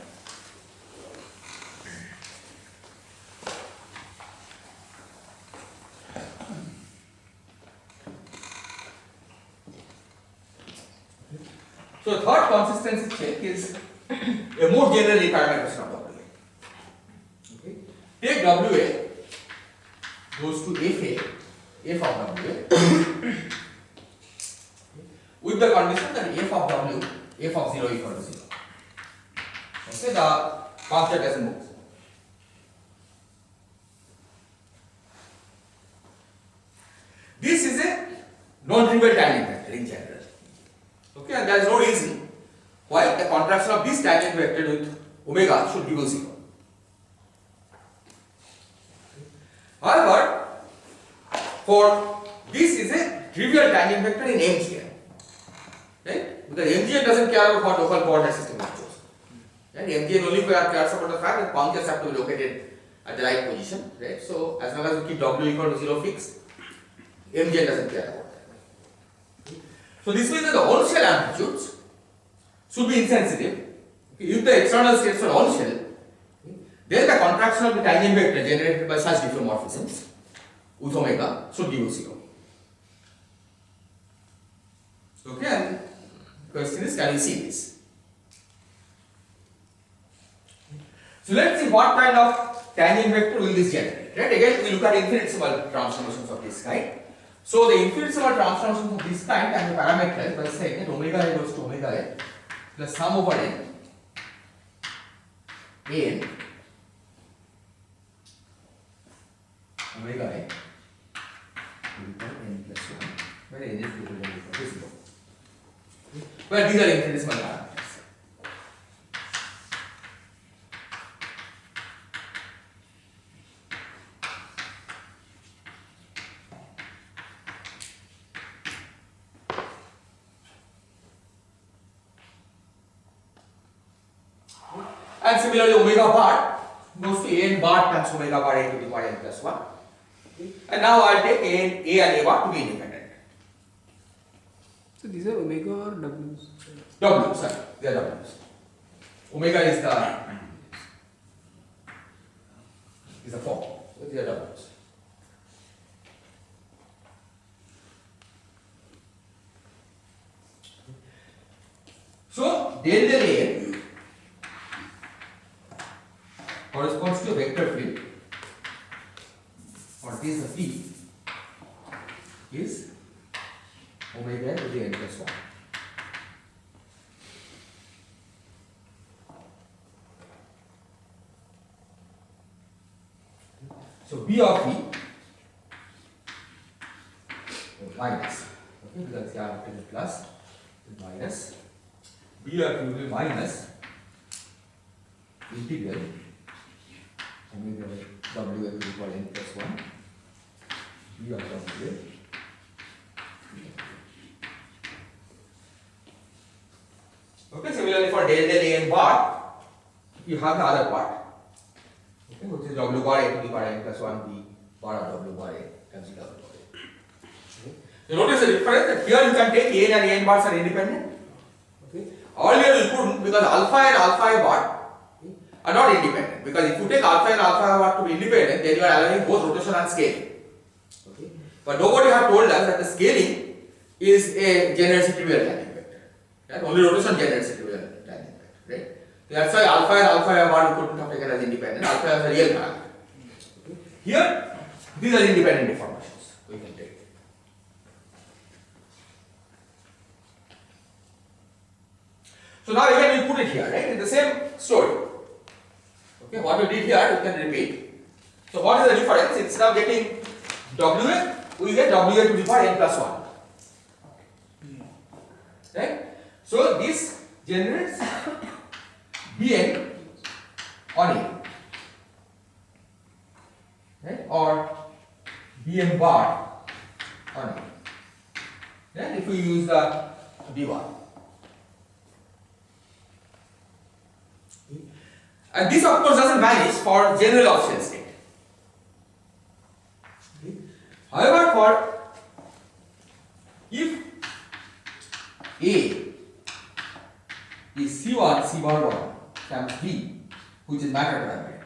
So the third consistency check is a more general parameter of WA. Okay. Take WA goes to FA, F of W, with the condition that F of W, F of 0 equal to 0. Okay, the constant doesn't move. This is a non-trivial tangent vector in general. Okay, and there is no reason why the contraction of this tangent vector with omega should give you 0. However, for this is a trivial tangent vector in MGN, right? Because MGN doesn't care about what local coordinate system is chosen. Right? MGN only cares about the fact that punctures have to be located at the right position, right? So as long as we keep W equal to 0 fixed, MGN doesn't care about that. So this means that the on shell amplitudes should be insensitive. Okay? If the external states are on shell, then the contraction of the tangent vector generated by such diffeomorphisms with omega should give you 0. Okay, and the question is, can you see this? So let's see what kind of tangent vector will this generate. Right? Again, we look at infinitesimal transformations of this kind. So the infinitesimal transformations of this kind can be parameterized by saying that omega a goes to omega a plus sum over n omega a n plus 1, where n is greater than or equal to 0. Well, these are infinitesimal parameters. And similarly, omega bar goes to a n bar times omega bar a to the power n plus 1. And now I'll take a and a bar to be independent. so these are omega or W's? W, sorry, they are W's. Omega is the form. So they are W's. So del del A corresponds to a vector field, or this the P is omega to the n plus 1. So B of E minus, okay, because here after the plus minus, B of E will be minus integral omega W to the power n plus 1 B of W. Okay, similarly for del del A n bar, you have the other part, okay, which is W bar A to the power n plus 1 B bar of W bar A times W bar A. Okay. You notice the difference that here you can take A and A n bars are independent, okay, Earlier you couldn't because alpha and alpha I bar are not independent. Because if you take alpha and alpha I bar to be independent, then you are allowing both rotation and scaling. Okay. But nobody has told us that the scaling is a generates a trivial tangent vector. Right? Only rotation generates a trivial tangent vector. Right? That's why alpha and alpha I bar you couldn't have taken as independent. Alpha is a real parameter. Okay. Here, these are independent deformations we can take. So now again we put it here, right? It's the same story. Okay, what we did here we can repeat. So what is the difference? Instead of getting WA, we get WA to the power n plus 1. Right? So this generates Bn on A. Right? Or Bn bar on A. Right? If we use the B bar. And this of course doesn't vanish for general option state. Okay. However, for if A is C1 C bar 1 times B, which is matter parameter,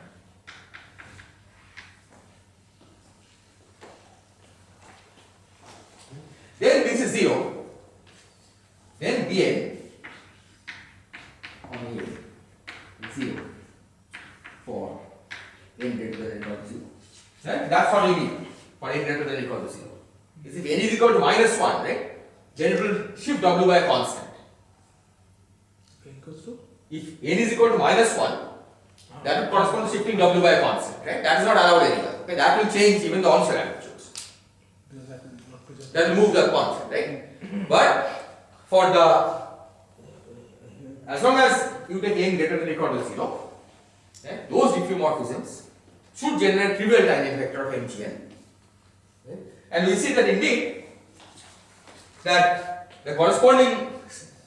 then this is 0, then Bn on A is 0 for n greater than or equal to 0. Right? That's what you need for n greater than or equal to 0. If n is equal to minus 1, right, then it will shift W by a constant. Equals to? If n is equal to minus 1, that will correspond to shifting W by a constant. Right? That is not allowed anywhere. Okay? That will change even the onset amplitudes. Because that will not present. That will move the constant, right? But for the as long as you take n greater than or equal to 0, right, those diffeomorphisms should generate trivial tangent vector of MGN. Right? And we see that indeed that the corresponding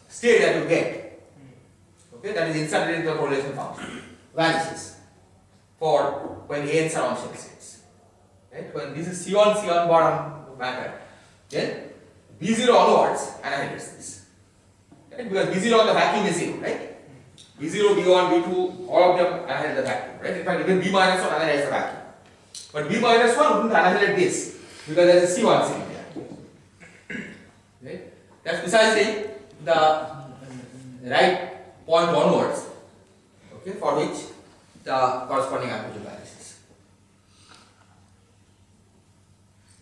state that you get, okay, that is inserted into the correlation function, vanishes for when ANs are on shell states. Right? When this is C1 C1 bar on matter, then B0 onwards annihilates this. Right? Because B0 on the vacuum is 0, right? B0, B1, B2, all of them annihilate the vacuum, right? In fact, even B minus 1 annihilates the vacuum. But B minus 1 wouldn't annihilate this because there is a C1 sitting there. Right? That's precisely the right point onwards, okay, for which the corresponding amplitude vanishes.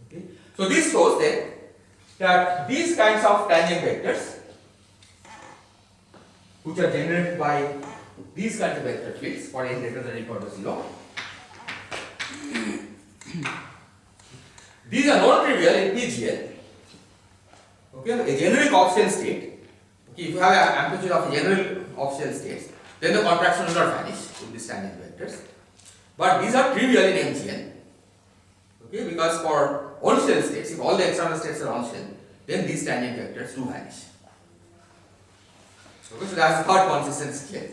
Okay. So this shows then that these kinds of tangent vectors, which are generated by these kinds of vector fields for n greater than or equal to 0, these are non-trivial in PGN. Okay, a generic option state. Okay, if you have an amplitude of a general option states, then the contraction will not vanish with these tangent vectors. But these are trivial in MGN. Okay, because for on shell states, if all the external states are on shell, then these tangent vectors do vanish. Okay, so that's the third consistency here,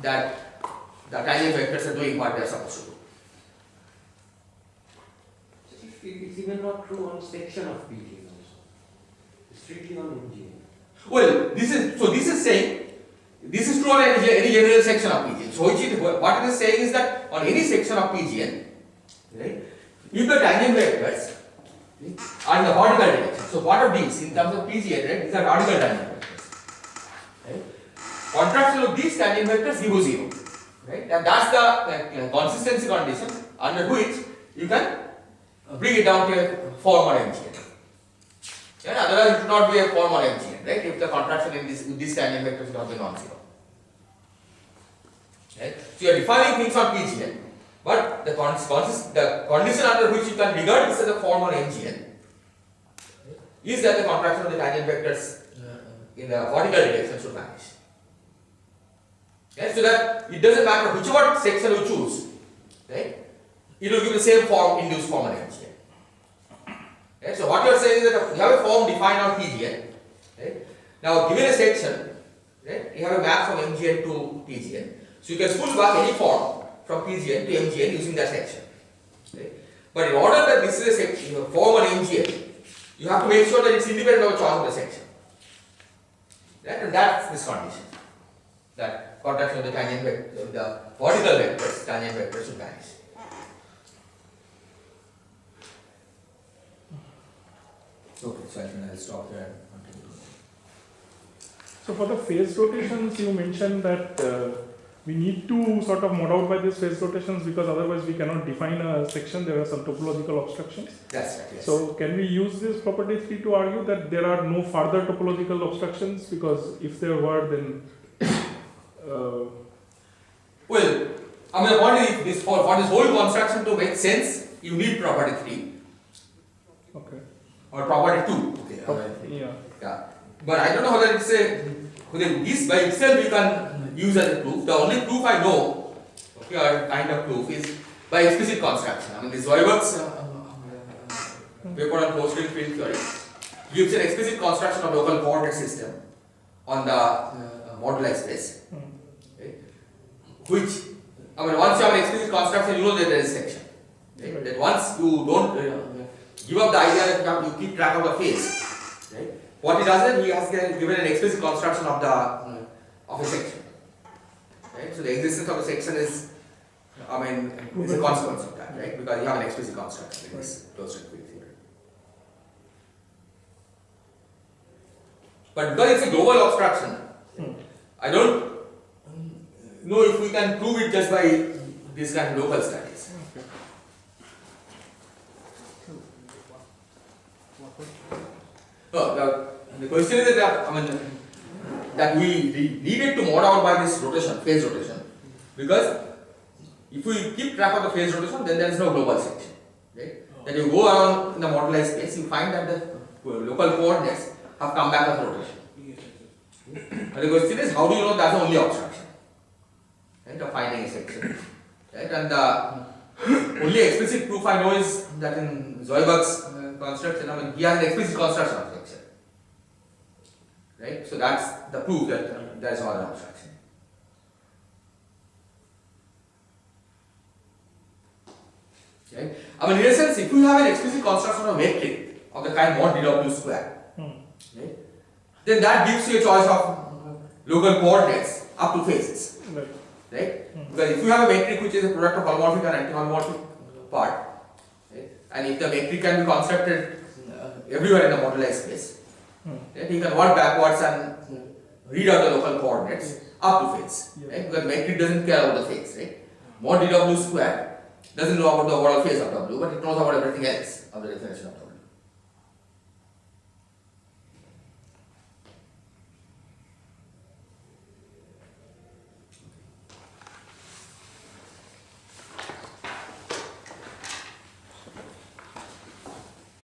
that the tangent vectors are doing what they are supposed to do. It's even not true on section of PGN also. It's strictly on MGN. Well, this is saying this is true on any general section of PGN. So what it is saying is that on any section of PGN, right, if the tangent vectors are in the vertical direction, so what are these in terms of PGN, right? These are vertical tangent vectors. Right? Contraction of these tangent vectors give you 0. Right? And that's the consistency condition under which you can bring it down to a formal MGN. Yeah, otherwise it would not be a formal MGN, right? If the contraction in this tangent vectors would not be non-zero. Right? So you are defining things on PGN, but the condition under which you can regard this as a formal MGN is that the contraction of the tangent vectors in the vertical direction should vanish. Okay? So that it doesn't matter whichever section you choose, right? It will give the same form, induced formal MGN. Okay? So what you are saying is that you have a form defined on PGN. Right? Now given a section, right, you have a map from MGN to PGN. So you can pull back any form from PGN to MGN using that section. Right? But in order that this is a section, form on MGN, you have to make sure that it's independent of the choice of the section. Right? And that's this condition. That contraction of the tangent vector, the vertical vectors, tangent vectors should vanish. Okay, so I think I'll stop there and continue. So for the phase rotations, you mentioned that we need to sort of mod out by these phase rotations because otherwise we cannot define a section. There are some topological obstructions. That's right, yes. So can we use this property 3 to argue that there are no further topological obstructions? Because if there were, then Well, I mean, the point is, this, for this whole construction to make sense, you need property 3 okay, or property 2. Okay, yeah. yeah. But I don't know whether it's whether this by itself we can use as a proof. The only proof I know, okay, or kind of proof is by explicit construction. I mean, this Zoidberg's paper on closed-ring field theory gives an explicit construction of local coordinate system on the moduli space. Okay, which, I mean, once you have an explicit construction, you know that there is section. Right? Right. That once you don't give up the idea that you keep track of the phase, right? What he does is he has given an explicit construction of the of a section. Right? So the existence of a section is, I mean, is a consequence of that, right? Because you have an explicit construction in this closed-ring field theory. But because it's a global obstruction, I don't know if we can prove it just by these kind of local studies. No, the question is that I mean that we needed to mod out by this rotation, phase rotation, because if we keep track of the phase rotation, then there is no global section, right? That you go around in the moduli space, you find that the local coordinates have come back as rotation. And the question is, how do you know that's the only obstruction? Right, of finding a section. Right? And the only explicit proof I know is that in Zoidberg's construction, I mean, he has an explicit construction of section. Right? So that's the proof that there is not an obstruction. Right? I mean, in a sense, if you have an explicit construction of metric of the kind mod dw square, right, then that gives you a choice of local coordinates up to phases. Right. Right? Because if you have a metric which is a product of holomorphic and anti-holomorphic part, right, and if the metric can be constructed everywhere in the moduli space, right, you can work backwards and read out the local coordinates up to phase. Right? Because metric doesn't care about the phase. Right? Mod dw square doesn't know about the overall phase of W, but it knows about everything else of the definition of W.